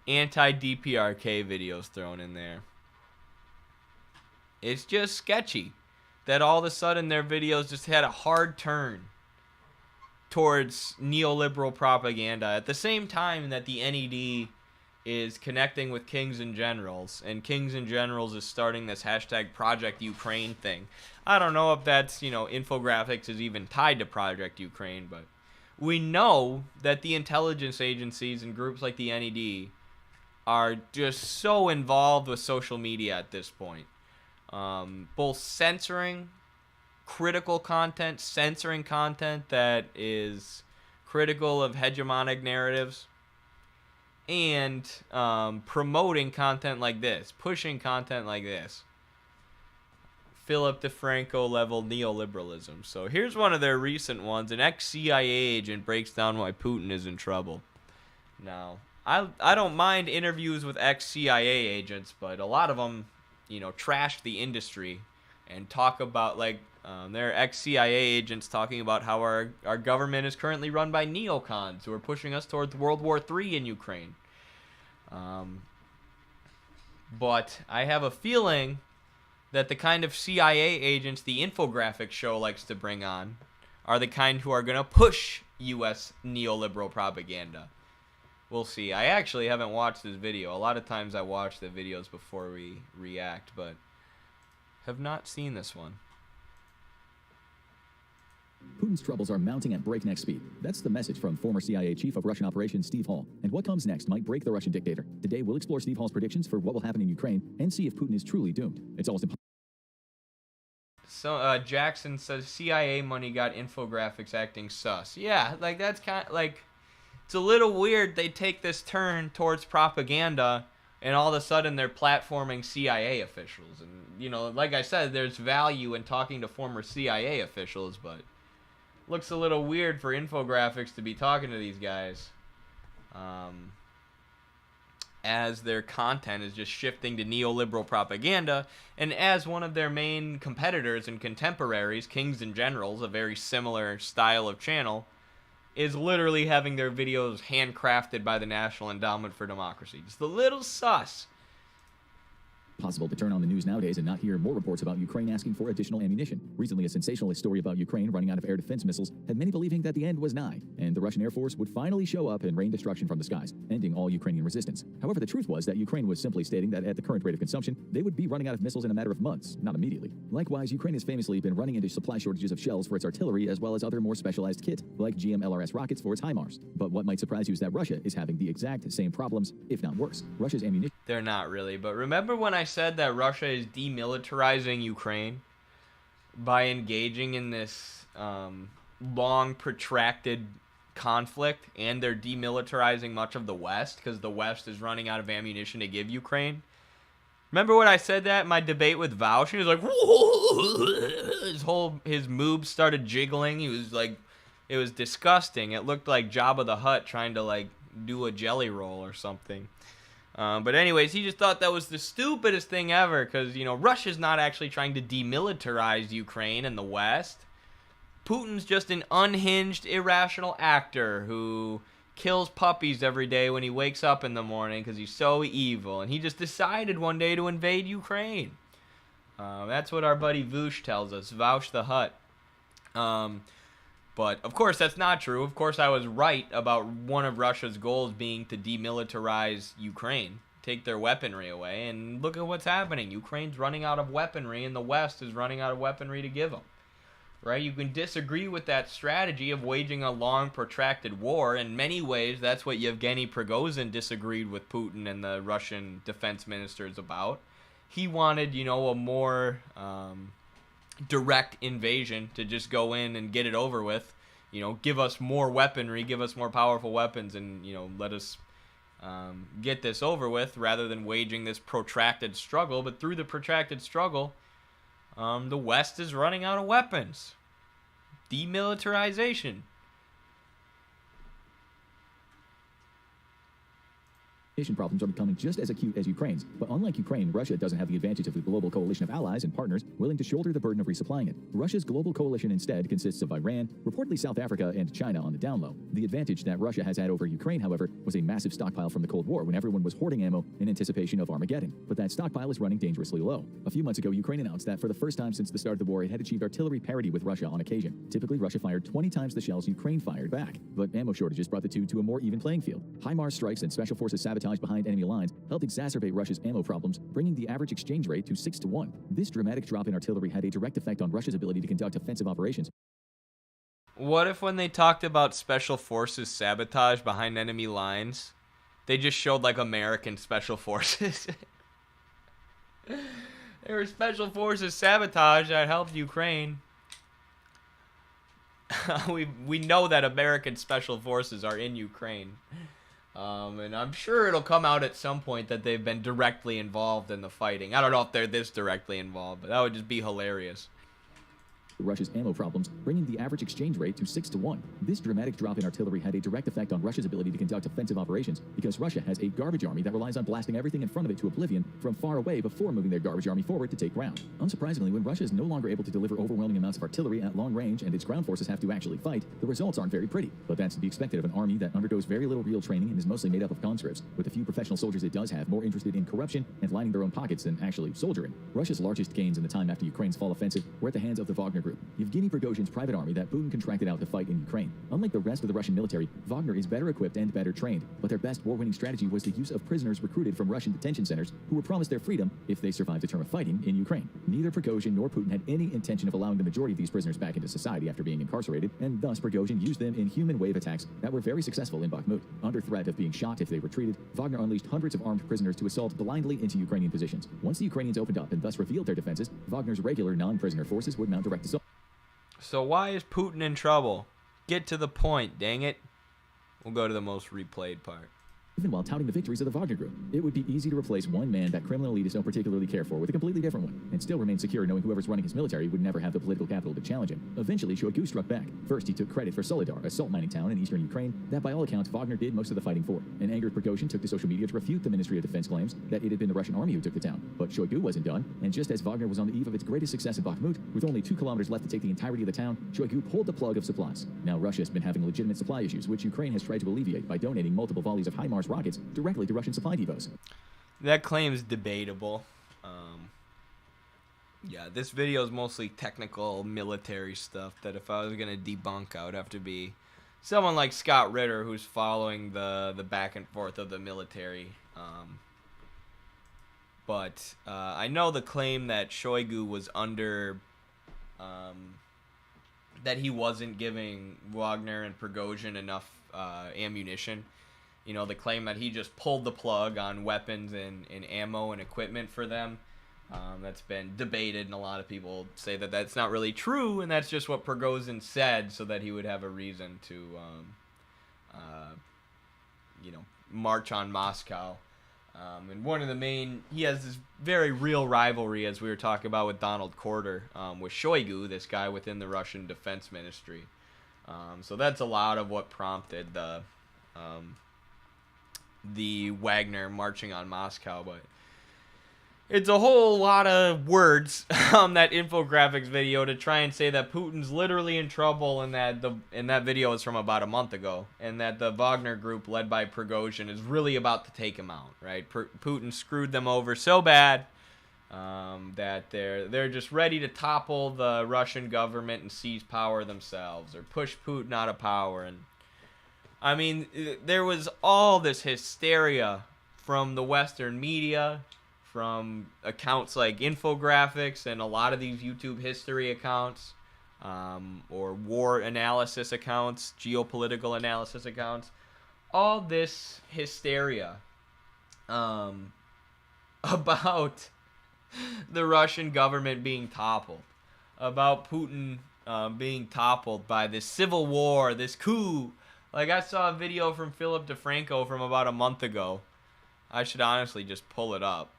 anti-DPRK videos thrown in there. It's just sketchy that all of a sudden their videos just had a hard turn towards neoliberal propaganda at the same time that the NED is connecting with Kings and Generals, and Kings and Generals is starting this hashtag Project Ukraine thing. I don't know if that's, Infographics is even tied to Project Ukraine, but we know that the intelligence agencies and groups like the NED are just so involved with social media at this point. Both censoring critical content, censoring content that is critical of hegemonic narratives, and promoting content like this, pushing content like this. Philip DeFranco level neoliberalism. So here's one of their recent ones. An ex-CIA agent breaks down why Putin is in trouble. Now, I don't mind interviews with ex-CIA agents, but a lot of them, trash the industry and talk about, they're ex-CIA agents talking about how our government is currently run by neocons who are pushing us towards World War III in Ukraine. But I have a feeling that the kind of CIA agents the Infographics show likes to bring on are the kind who are going to push U.S. neoliberal propaganda. We'll see. I actually haven't watched this video. A lot of times I watch the videos before we react, but have not seen this one. Putin's troubles are mounting at breakneck speed. That's the message from former CIA Chief of Russian Operations Steve Hall. And what comes next might break the Russian dictator. Today, we'll explore Steve Hall's predictions for what will happen in Ukraine and see if Putin is truly doomed. It's almost impossible. So Jackson says CIA money got Infographics acting sus. Yeah, that's kind of it's a little weird they take this turn towards propaganda and all of a sudden they're platforming CIA officials. And, like I said, there's value in talking to former CIA officials, but looks a little weird for Infographics to be talking to these guys. As their content is just shifting to neoliberal propaganda, and as one of their main competitors and contemporaries, Kings and Generals, a very similar style of channel, is literally having their videos handcrafted by the National Endowment for Democracy. Just a little sus. Possible to turn on the news nowadays and not hear more reports about Ukraine asking for additional ammunition. Recently, a sensationalist story about Ukraine running out of air defense missiles had many believing that the end was nigh, and the Russian Air Force would finally show up and rain destruction from the skies, ending all Ukrainian resistance. However, the truth was that Ukraine was simply stating that at the current rate of consumption, they would be running out of missiles in a matter of months, not immediately. Likewise, Ukraine has famously been running into supply shortages of shells for its artillery as well as other more specialized kit, like GMLRS rockets for its HIMARS. But what might surprise you is that Russia is having the exact same problems, if not worse. Russia's ammunition... They're not really, but remember when I said that Russia is demilitarizing Ukraine by engaging in this long protracted conflict, and they're demilitarizing much of the West because the West is running out of ammunition to give Ukraine? Remember when I said that in my debate with Vaush? He was like, his moobs started jiggling. He was like, it was disgusting. It looked like Jabba the Hutt trying to do a jelly roll or something. But anyways, he just thought that was the stupidest thing ever because, Russia's not actually trying to demilitarize Ukraine and the West. Putin's just an unhinged, irrational actor who kills puppies every day when he wakes up in the morning because he's so evil. And he just decided one day to invade Ukraine. That's what our buddy Vaush tells us, Vaush the Hutt. But, of course, that's not true. Of course, I was right about one of Russia's goals being to demilitarize Ukraine, take their weaponry away, and look at what's happening. Ukraine's running out of weaponry, and the West is running out of weaponry to give them. Right? You can disagree with that strategy of waging a long, protracted war. In many ways, that's what Yevgeny Prigozhin disagreed with Putin and the Russian defense ministers about. He wanted, a more... direct invasion to just go in and get it over with, give us more weaponry, give us more powerful weapons, and let us get this over with rather than waging this protracted struggle. But through the protracted struggle, the West is running out of weapons. Demilitarization. Problems are becoming just as acute as Ukraine's. But unlike Ukraine, Russia doesn't have the advantage of the global coalition of allies and partners willing to shoulder the burden of resupplying it. Russia's global coalition instead consists of Iran, reportedly South Africa, and China on the down low. The advantage that Russia has had over Ukraine, however, was a massive stockpile from the Cold War when everyone was hoarding ammo in anticipation of Armageddon. But that stockpile is running dangerously low. A few months ago, Ukraine announced that for the first time since the start of the war, it had achieved artillery parity with Russia on occasion. Typically, Russia fired 20 times the shells Ukraine fired back. But ammo shortages brought the two to a more even playing field. HIMARS strikes and Special Forces sabotage sabotage behind enemy lines helped exacerbate Russia's ammo problems, bringing the average exchange rate to 6-1. This dramatic drop in artillery had a direct effect on Russia's ability to conduct offensive operations. What if when they talked about special forces sabotage behind enemy lines, they just showed like American special forces? There were special forces sabotage that helped Ukraine. we know that American special forces are in Ukraine. And I'm sure it'll come out at some point that they've been directly involved in the fighting. I don't know if they're this directly involved, but that would just be hilarious. Russia's ammo problems, bringing the average exchange rate to 6-1. This dramatic drop in artillery had a direct effect on Russia's ability to conduct offensive operations because Russia has a garbage army that relies on blasting everything in front of it to oblivion from far away before moving their garbage army forward to take ground. Unsurprisingly, when Russia is no longer able to deliver overwhelming amounts of artillery at long range and its ground forces have to actually fight, the results aren't very pretty. But that's to be expected of an army that undergoes very little real training and is mostly made up of conscripts, with the few professional soldiers it does have more interested in corruption and lining their own pockets than actually soldiering. Russia's largest gains in the time after Ukraine's fall offensive were at the hands of the Wagner Group, Yevgeny Prigozhin's private army that Putin contracted out to fight in Ukraine. Unlike the rest of the Russian military, Wagner is better equipped and better trained, but their best war-winning strategy was the use of prisoners recruited from Russian detention centers who were promised their freedom if they survived a term of fighting in Ukraine. Neither Prigozhin nor Putin had any intention of allowing the majority of these prisoners back into society after being incarcerated, and thus Prigozhin used them in human wave attacks that were very successful in Bakhmut. Under threat of being shot if they retreated, Wagner unleashed hundreds of armed prisoners to assault blindly into Ukrainian positions. Once the Ukrainians opened up and thus revealed their defenses, Wagner's regular non-prisoner forces would mount direct assault. So why is Putin in trouble? Get to the point, dang it. We'll go to the most replayed part. Even while touting the victories of the Wagner Group, it would be easy to replace one man that criminal elitists don't particularly care for with a completely different one, and still remain secure knowing whoever's running his military would never have the political capital to challenge him. Eventually, Shoigu struck back. First, he took credit for Solidar, a salt mining town in eastern Ukraine that by all accounts Wagner did most of the fighting for. An angered Prigozhin took to social media to refute the Ministry of Defense claims that it had been the Russian army who took the town. But Shoigu wasn't done, and just as Wagner was on the eve of its greatest success in Bakhmut, with only 2 kilometers left to take the entirety of the town, Shoigu pulled the plug of supplies. Now Russia has been having legitimate supply issues, which Ukraine has tried to alleviate by donating multiple volleys of HIMARS rockets directly to Russian supply depots. That claim's debatable. Yeah, this video is mostly technical military stuff that if I was going to debunk, I would have to be someone like Scott Ritter who's following the back and forth of the military. But I know the claim that Shoigu was under, that he wasn't giving Wagner and Prigozhin enough ammunition. You know, the claim that he just pulled the plug on weapons and ammo and equipment for them. That's been debated, and a lot of people say that that's not really true, and that's just what Prigozhin said so that he would have a reason to, march on Moscow. And one of the main, he has this very real rivalry, as we were talking about with Donald Corder, with Shoigu, this guy within the Russian Defense Ministry. So that's a lot of what prompted the Wagner marching on Moscow, but it's a whole lot of words on that Infographics video to try and say that Putin's literally in trouble, and that video is from about a month ago, and that the Wagner group led by Prigozhin is really about to take him out, right? Putin screwed them over so bad that they're just ready to topple the Russian government and seize power themselves, or push Putin out of power. And I mean, there was all this hysteria from the Western media, from accounts like Infographics and a lot of these YouTube history accounts, or war analysis accounts, geopolitical analysis accounts. All this hysteria about the Russian government being toppled, about Putin being toppled by this civil war, this coup. Like, I saw a video from Philip DeFranco from about a month ago. I should honestly just pull it up.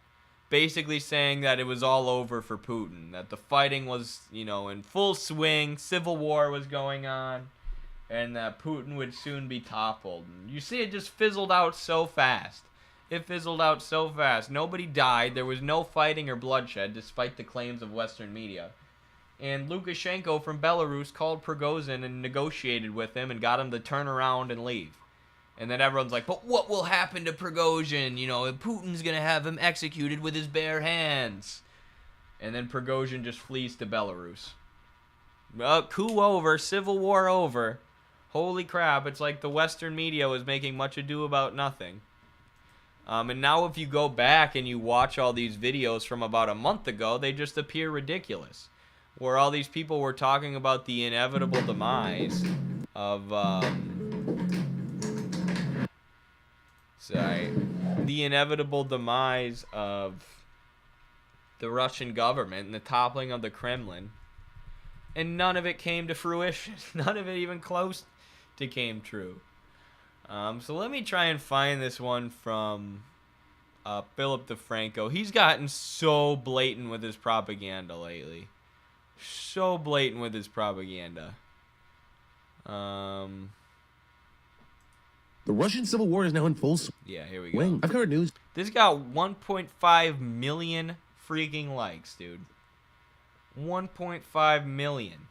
Basically saying that it was all over for Putin, that the fighting was, in full swing, civil war was going on, and that Putin would soon be toppled. And you see, it just fizzled out so fast. It fizzled out so fast. Nobody died. There was no fighting or bloodshed, despite the claims of Western media. And Lukashenko from Belarus called Prigozhin and negotiated with him and got him to turn around and leave. And then everyone's like, but what will happen to Prigozhin? Putin's going to have him executed with his bare hands. And then Prigozhin just flees to Belarus. Coup over, civil war over. Holy crap, it's like the Western media was making much ado about nothing. And now if you go back and you watch all these videos from about a month ago, they just appear ridiculous. Where all these people were talking about the inevitable demise of, the inevitable demise of the Russian government and the toppling of the Kremlin. And none of it came to fruition. None of it even close to came true. So let me try and find this one from Philip DeFranco. He's gotten so blatant with his propaganda lately. So blatant with his propaganda. The Russian Civil War is now in full swing. Yeah, here we go. I've covered news. This got 1.5 million freaking likes, dude. 1.5 million.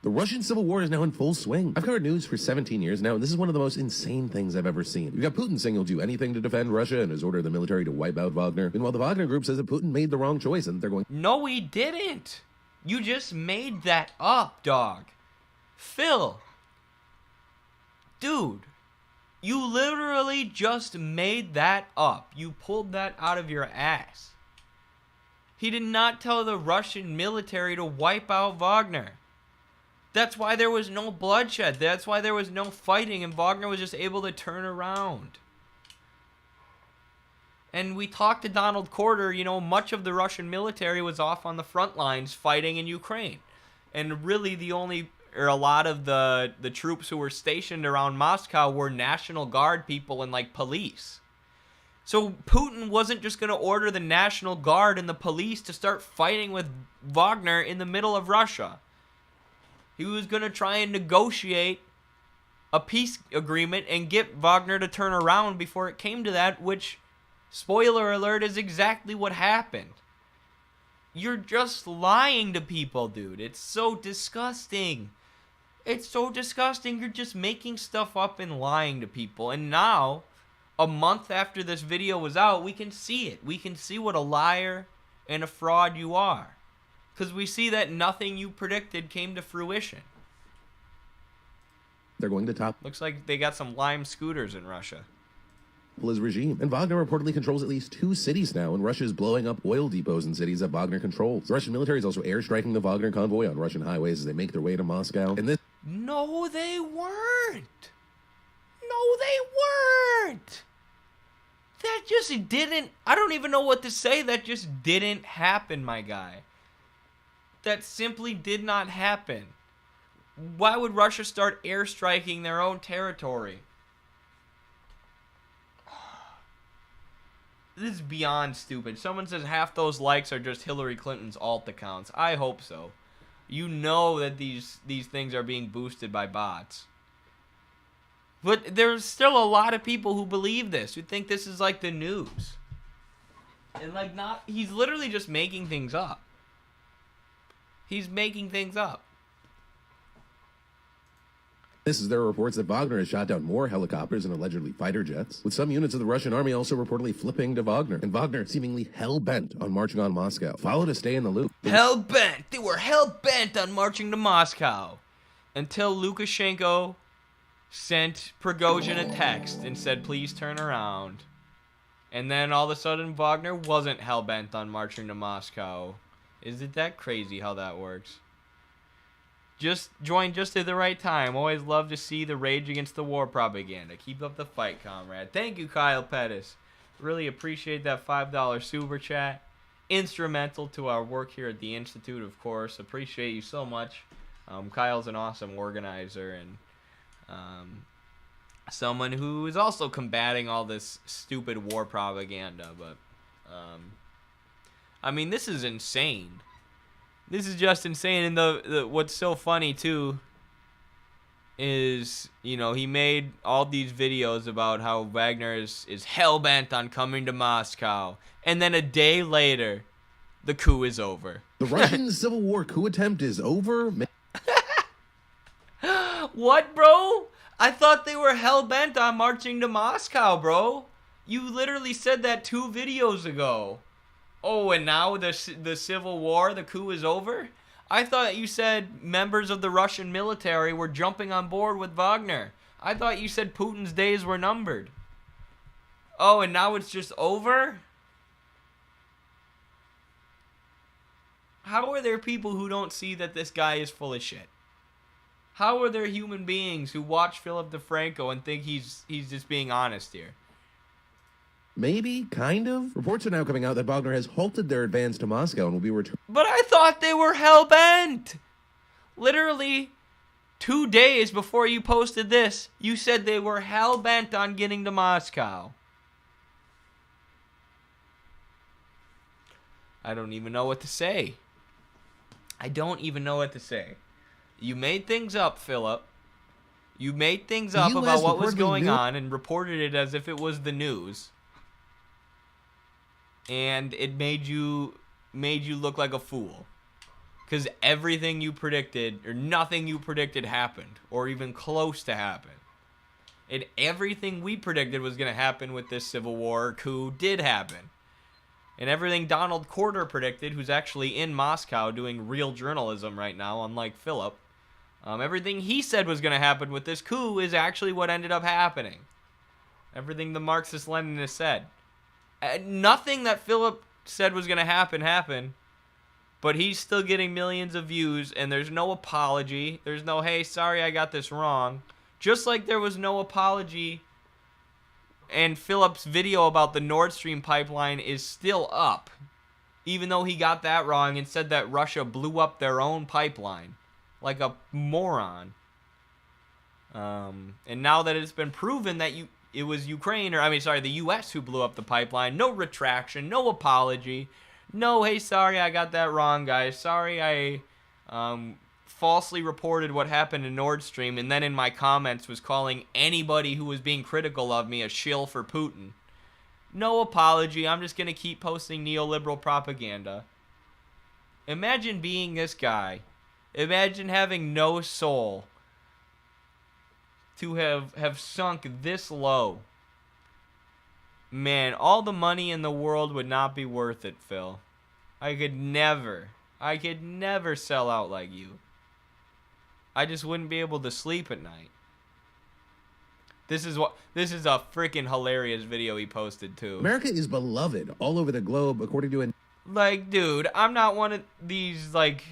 The Russian Civil War is now in full swing. I've covered news for 17 years now, and this is one of the most insane things I've ever seen. You've got Putin saying he'll do anything to defend Russia and has ordered the military to wipe out Wagner. Meanwhile, the Wagner group says that Putin made the wrong choice and they're going... No, he didn't. You just made that up, dog. Phil. Dude. You literally just made that up. You pulled that out of your ass. He did not tell the Russian military to wipe out Wagner. That's why there was no bloodshed. That's why there was no fighting, and Wagner was just able to turn around. And we talked to Donald Corder, you know, much of the Russian military was off on the front lines fighting in Ukraine. And really a lot of the troops who were stationed around Moscow were National Guard people and like police. So Putin wasn't just going to order the National Guard and the police to start fighting with Wagner in the middle of Russia. He was going to try and negotiate a peace agreement and get Wagner to turn around before it came to that, which, spoiler alert, is exactly what happened. You're just lying to people, dude. It's so disgusting. It's so disgusting. You're just making stuff up and lying to people. And now, a month after this video was out, we can see it. We can see what a liar and a fraud you are. Because we see that nothing you predicted came to fruition. They're going to topple Looks like they got some Lime scooters in Russia. his regime. And Wagner reportedly controls at least 2 cities now, and Russia is blowing up oil depots in cities that Wagner controls. The Russian military is also airstriking the Wagner convoy on Russian highways as they make their way to Moscow. And this... No, they weren't. No, they weren't. That just didn't... I don't even know what to say. That just didn't happen, my guy. That simply did not happen. Why would Russia start airstriking their own territory? This is beyond stupid. Someone says half those likes are just Hillary Clinton's alt accounts. I hope so. You know that these things are being boosted by bots. But there's still a lot of people who believe this, who think this is like the news. And like not, he's literally just making things up. He's making things up. This is there are reports that Wagner has shot down more helicopters and allegedly fighter jets, with some units of the Russian army also reportedly flipping to Wagner, and Wagner seemingly hell-bent on marching on Moscow. Follow to stay in the loop. Hell-bent! They were hell-bent on marching to Moscow. Until Lukashenko sent Prigozhin a text and said, please turn around. And then all of a sudden Wagner wasn't hell-bent on marching to Moscow. Is it that crazy how that works? Just joined just at the right time. Always love to see the rage against the war propaganda. Keep up the fight, comrade. Thank you, Kyle Pettis. Really appreciate that $5 super chat. Instrumental to our work here at the Institute, of course. Appreciate you so much. Kyle's an awesome organizer and someone who is also combating all this stupid war propaganda. But, I mean, this is insane. This is just insane, and the what's so funny, too, is, you know, he made all these videos about how Wagner is hell-bent on coming to Moscow, and then a day later, the coup is over. The Russian Civil War coup attempt is over? What, bro? I thought they were hell-bent on marching to Moscow, bro. You literally said that 2 videos ago. Oh, and now the Civil War, the coup is over? I thought you said members of the Russian military were jumping on board with Wagner. I thought you said Putin's days were numbered. Oh, and now it's just over? How are there people who don't see that this guy is full of shit? How are there human beings who watch Philip DeFranco and think he's just being honest here? Maybe, kind of. Reports are now coming out that Wagner has halted their advance to Moscow and will be returned. But I thought they were hell-bent. Literally 2 days before you posted this, you said they were hell-bent on getting to Moscow. I don't even know what to say. I don't even know what to say. You made things up, Philip. You made things up about what was going on and reported it as if it was the news. And it made you look like a fool. Because everything you predicted, or nothing you predicted happened, or even close to happen. And everything we predicted was going to happen with this civil war coup did happen. And everything Donald Corder predicted, who's actually in Moscow doing real journalism right now, unlike Philip, everything he said was going to happen with this coup is actually what ended up happening. Everything the Marxist-Leninists said. Nothing that Philip said was going to happen happened, but he's still getting millions of views, and there's no apology. There's no, hey, sorry I got this wrong. Just like there was no apology, and Philip's video about the Nord Stream pipeline is still up, even though he got that wrong and said that Russia blew up their own pipeline, like a moron. And now that it's been proven that it was Ukraine, the U.S. who blew up the pipeline, no retraction, no apology, no, hey, sorry, I got that wrong, guys. Sorry, I falsely reported what happened in Nord Stream, and then in my comments was calling anybody who was being critical of me a shill for Putin. No apology. I'm just going to keep posting neoliberal propaganda. Imagine being this guy. Imagine having no soul to have sunk this low. Man, all the money in the world would not be worth it, Phil. I could never sell out like you. I just wouldn't be able to sleep at night. This is a freaking hilarious video he posted too. America is beloved all over the globe, according to Like, dude, I'm not one of these, like,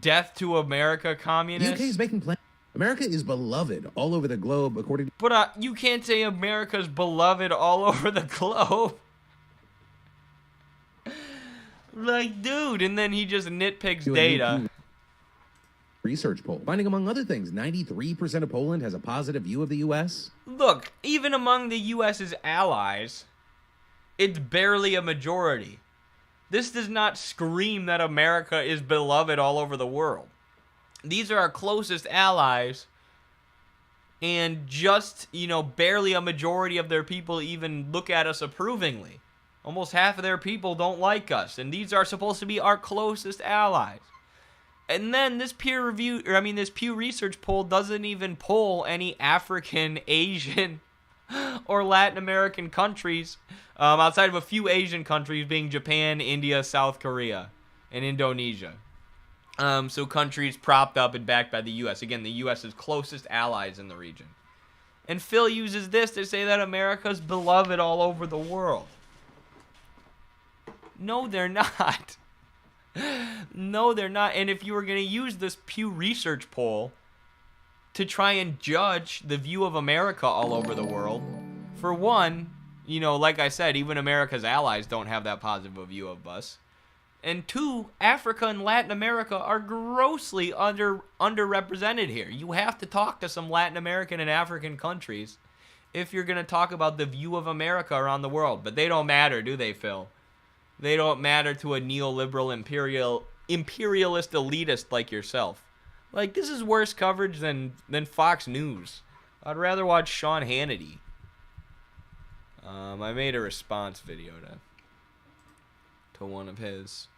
death to America communists. UK is making plans. America is beloved all over the globe, according to... But you can't say America's beloved all over the globe. Like, dude, and then he just nitpicks data. Research poll finding, among other things, 93% of Poland has a positive view of the U.S. Look, even among the U.S.'s allies, it's barely a majority. This does not scream that America is beloved all over the world. These are our closest allies, and just, barely a majority of their people even look at us approvingly. Almost half of their people don't like us, and these are supposed to be our closest allies. And then this Pew Research poll doesn't even poll any African, Asian, or Latin American countries, outside of a few Asian countries being Japan, India, South Korea, and Indonesia. So countries propped up and backed by the U.S. Again, the U.S.'s closest allies in the region. And Phil uses this to say that America's beloved all over the world. No, they're not. No, they're not. And if you were going to use this Pew Research poll to try and judge the view of America all over the world, for one, like I said, even America's allies don't have that positive a view of us. And two, Africa and Latin America are grossly underrepresented here. You have to talk to some Latin American and African countries if you're going to talk about the view of America around the world. But they don't matter, do they, Phil? They don't matter to a neoliberal imperialist elitist like yourself. Like, this is worse coverage than Fox News. I'd rather watch Sean Hannity. I made a response video to one of his.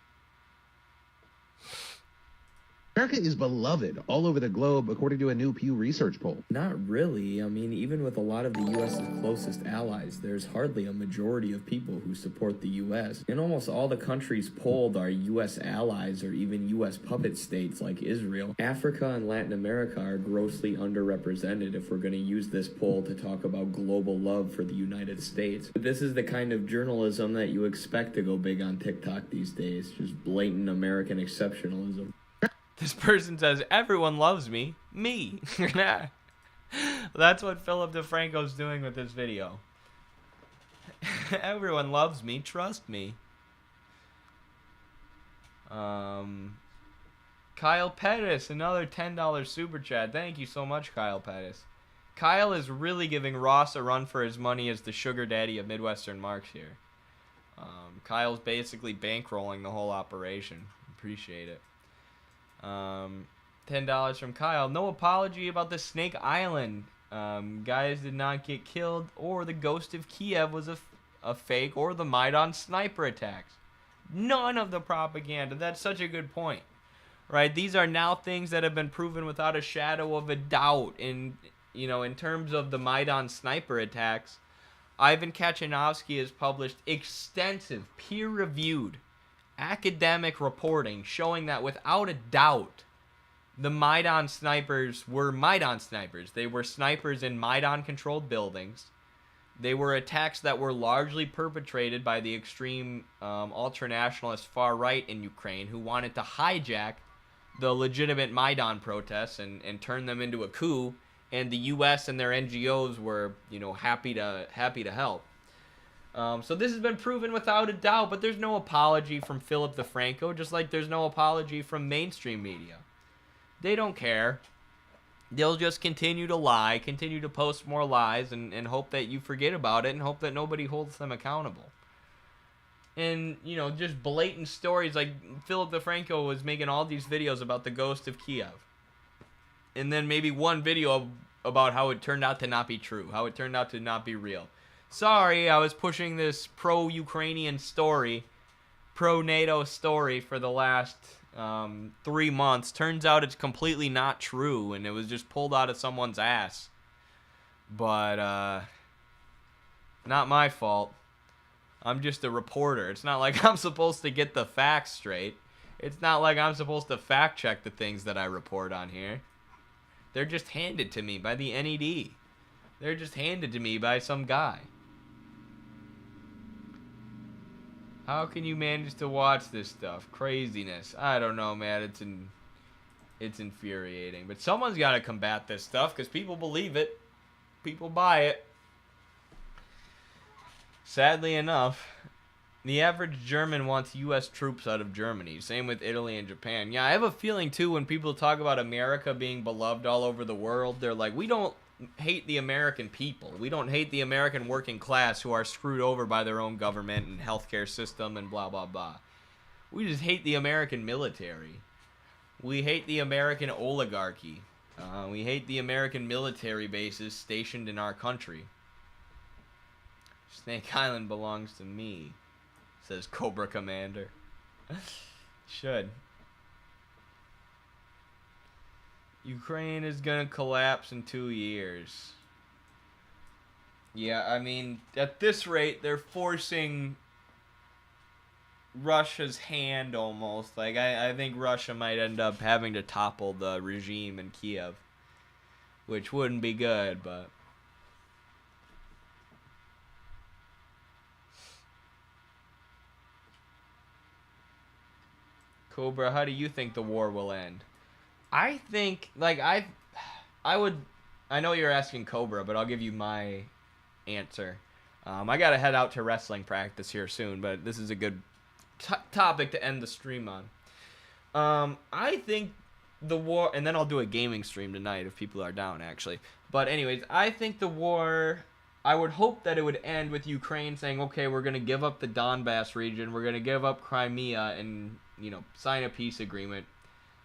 America is beloved all over the globe, according to a new Pew Research poll. Not really. I mean, even with a lot of the U.S.'s closest allies, there's hardly a majority of people who support the U.S. And almost all the countries polled are U.S. allies or even U.S. puppet states like Israel. Africa and Latin America are grossly underrepresented if we're going to use this poll to talk about global love for the United States. But this is the kind of journalism that you expect to go big on TikTok these days. Just blatant American exceptionalism. This person says, everyone loves me. Me. That's what Philip DeFranco's doing with this video. Everyone loves me. Trust me. Kyle Pettis, another $10 super chat. Thank you so much, Kyle Pettis. Kyle is really giving Ross a run for his money as the sugar daddy of Midwestern Marks here. Kyle's basically bankrolling the whole operation. Appreciate it. $10 from Kyle. No apology about the Snake Island. Guys did not get killed, or the ghost of Kiev was a fake, or the Maidan sniper attacks. None of the propaganda. That's such a good point. Right? These are now things that have been proven without a shadow of a doubt. In terms of the Maidan sniper attacks, Ivan Kachanovsky has published extensive, peer-reviewed academic reporting showing that without a doubt, the Maidan snipers were Maidan snipers. They were snipers in Maidan-controlled buildings. They were attacks that were largely perpetrated by the extreme ultranationalist far right in Ukraine who wanted to hijack the legitimate Maidan protests and turn them into a coup. And the U.S. and their NGOs were, happy to help. So this has been proven without a doubt, but there's no apology from Philip DeFranco, just like there's no apology from mainstream media. They don't care. They'll just continue to lie, continue to post more lies, and hope that you forget about it and hope that nobody holds them accountable. And, just blatant stories like Philip DeFranco was making all these videos about the ghost of Kiev. And then maybe one video about how it turned out to not be true, how it turned out to not be real. Sorry, I was pushing this pro-Ukrainian story, pro-NATO story for the last 3 months. Turns out it's completely not true, and it was just pulled out of someone's ass. But, not my fault. I'm just a reporter. It's not like I'm supposed to get the facts straight. It's not like I'm supposed to fact-check the things that I report on here. They're just handed to me by the NED. They're just handed to me by some guy. How can you manage to watch this stuff? Craziness. I don't know, man. It's infuriating. But someone's got to combat this stuff because people believe it. People buy it. Sadly enough, the average German wants U.S. troops out of Germany. Same with Italy and Japan. Yeah, I have a feeling, too, when people talk about America being beloved all over the world, they're like, we don't hate the American people. We don't hate the American working class who are screwed over by their own government and healthcare system and blah, blah, blah. We just hate the American military. We hate the American oligarchy. We hate the American military bases stationed in our country. Snake Island belongs to me, says Cobra Commander. Should. Ukraine is gonna collapse in 2 years. Yeah, I mean, at this rate, they're forcing Russia's hand almost. Like, I think Russia might end up having to topple the regime in Kiev, which wouldn't be good, but... Cobra, how do you think the war will end? I think, like, I know you're asking Cobra, but I'll give you my answer. I gotta head out to wrestling practice here soon, but this is a good topic to end the stream on. I think the war, and then I'll do a gaming stream tonight if people are down, actually. But anyways, I think the war, I would hope that it would end with Ukraine saying, okay, we're gonna give up the Donbass region, we're gonna give up Crimea, and, sign a peace agreement.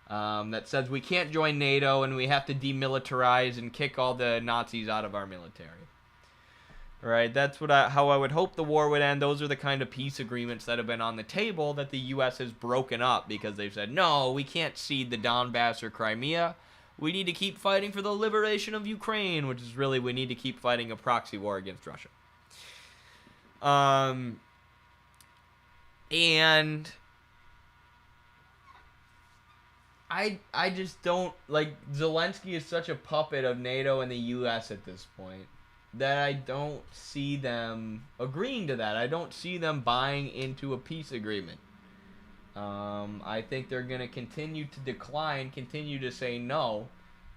That says we can't join NATO and we have to demilitarize and kick all the Nazis out of our military. Right, that's how I would hope the war would end. Those are the kind of peace agreements that have been on the table that the U.S. has broken up because they've said, no, we can't cede the Donbass or Crimea. We need to keep fighting for the liberation of Ukraine, which is really we need to keep fighting a proxy war against Russia. And I just don't, like, Zelensky is such a puppet of NATO and the U.S. at this point that I don't see them agreeing to that. I don't see them buying into a peace agreement. I think they're going to continue to decline, continue to say no,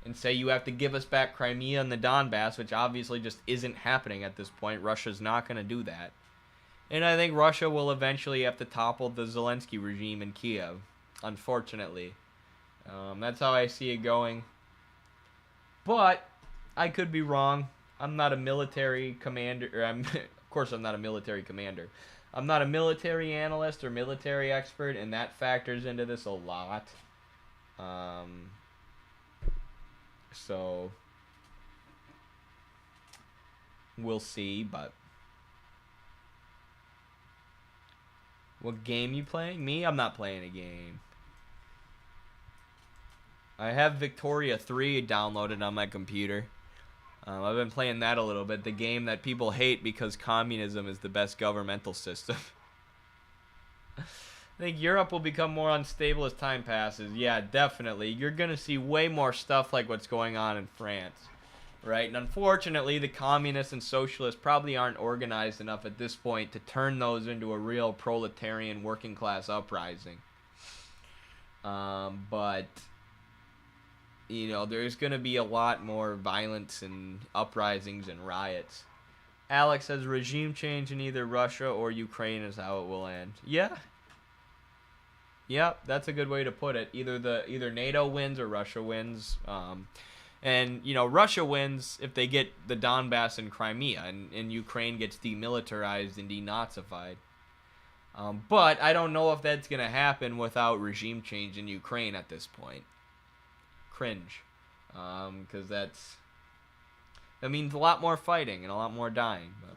and say you have to give us back Crimea and the Donbass, which obviously just isn't happening at this point. Russia's not going to do that. And I think Russia will eventually have to topple the Zelensky regime in Kiev, unfortunately. That's how I see it going. But I could be wrong. I'm not a military commander. Of course, I'm not a military commander. I'm not a military analyst or military expert, and that factors into this a lot. So we'll see, but what game you playing? Me? I'm not playing a game. I have Victoria 3 downloaded on my computer. I've been playing that a little bit. The game that people hate because communism is the best governmental system. I think Europe will become more unstable as time passes. Yeah, definitely. You're going to see way more stuff like what's going on in France. Right? And unfortunately, the communists and socialists probably aren't organized enough at this point to turn those into a real proletarian working class uprising. But you know, there's going to be a lot more violence and uprisings and riots. Alex says regime change in either Russia or Ukraine is how it will end. Yeah. Yep, that's a good way to put it. Either NATO wins or Russia wins. And, you know, Russia wins if they get the Donbass and Crimea, and Ukraine gets demilitarized and denazified. But I don't know if that's going to happen without regime change in Ukraine at this point. Cringe, because that means a lot more fighting and a lot more dying. But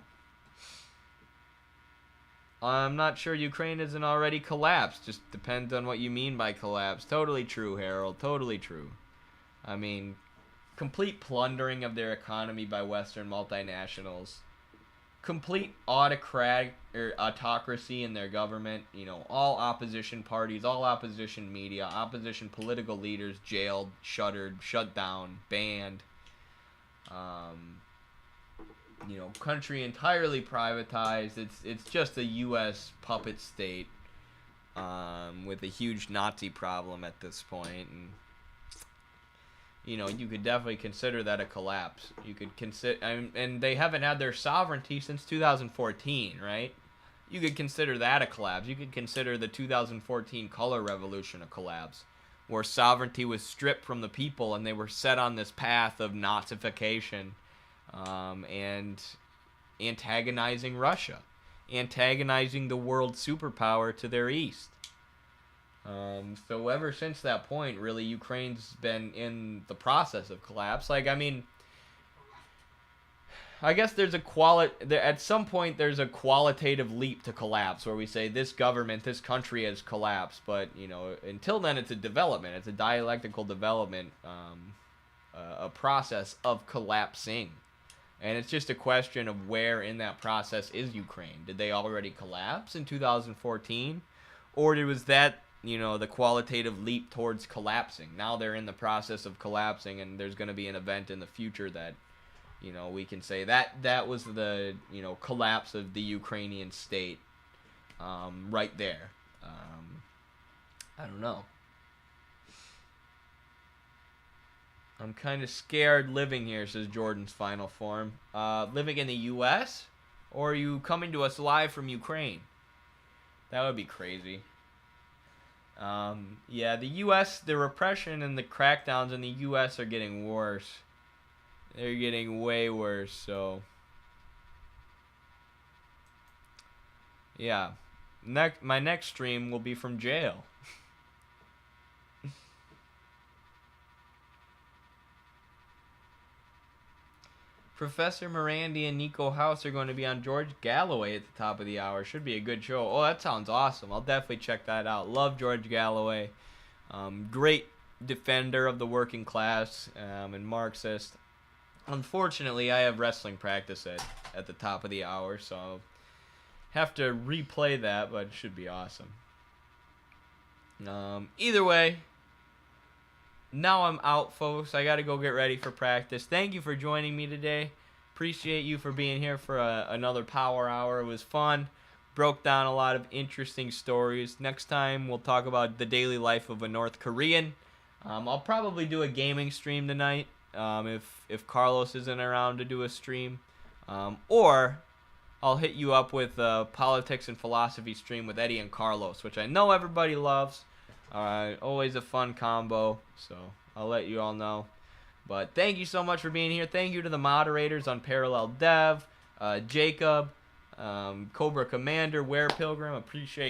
I'm not sure Ukraine isn't already collapsed. Just depends on what you mean by collapse. Totally true, Harold. Totally true. I mean, complete plundering of their economy by Western multinationals. Complete autocracy in their government. You know, all opposition parties, all opposition media, opposition political leaders jailed, shuttered, shut down, banned. You know, country entirely privatized. It's just a U.S. puppet state with a huge Nazi problem at this point. And you know, you could definitely consider that a collapse. You could consider, and they haven't had their sovereignty since 2014, right? You could consider that a collapse. You could consider the 2014 color revolution a collapse, where sovereignty was stripped from the people and they were set on this path of Nazification and antagonizing Russia, antagonizing the world superpower to their east. So ever since that point, really, Ukraine's been in the process of collapse. Like, I mean, I guess there's at some point there's a qualitative leap to collapse where we say this government, this country has collapsed. But, you know, until then it's a development. It's a dialectical development, a process of collapsing. And it's just a question of where in that process is Ukraine. Did they already collapse in 2014? Or was that, you know, the qualitative leap towards collapsing? Now they're in the process of collapsing, and there's going to be an event in the future that, you know, we can say that was the, you know, collapse of the Ukrainian state right there. I don't know. I'm kind of scared living here, says Jordan's final form. Living in the U.S.? Or are you coming to us live from Ukraine? That would be crazy. Yeah, the U.S., the repression and the crackdowns in the U.S. are getting worse. They're getting way worse, so. Yeah. My next stream will be from jail. Professor Morandi and Nico House are going to be on George Galloway at the top of the hour. Should be a good show. Oh, that sounds awesome. I'll definitely check that out. Love George Galloway. Great defender of the working class and Marxist. Unfortunately, I have wrestling practice at the top of the hour, so I'll have to replay that, but it should be awesome. Either way, now I'm out, folks. I got to go get ready for practice. Thank you for joining me today. Appreciate you for being here for another Power Hour. It was fun. Broke down a lot of interesting stories. Next time, we'll talk about the daily life of a North Korean. I'll probably do a gaming stream tonight if Carlos isn't around to do a stream. Or I'll hit you up with a politics and philosophy stream with Eddie and Carlos, which I know everybody loves. Always a fun combo, so I'll let you all know. But thank you so much for being here. Thank you to the moderators on Parallel Dev, Jacob, Cobra Commander, Were Pilgrim. Appreciate you.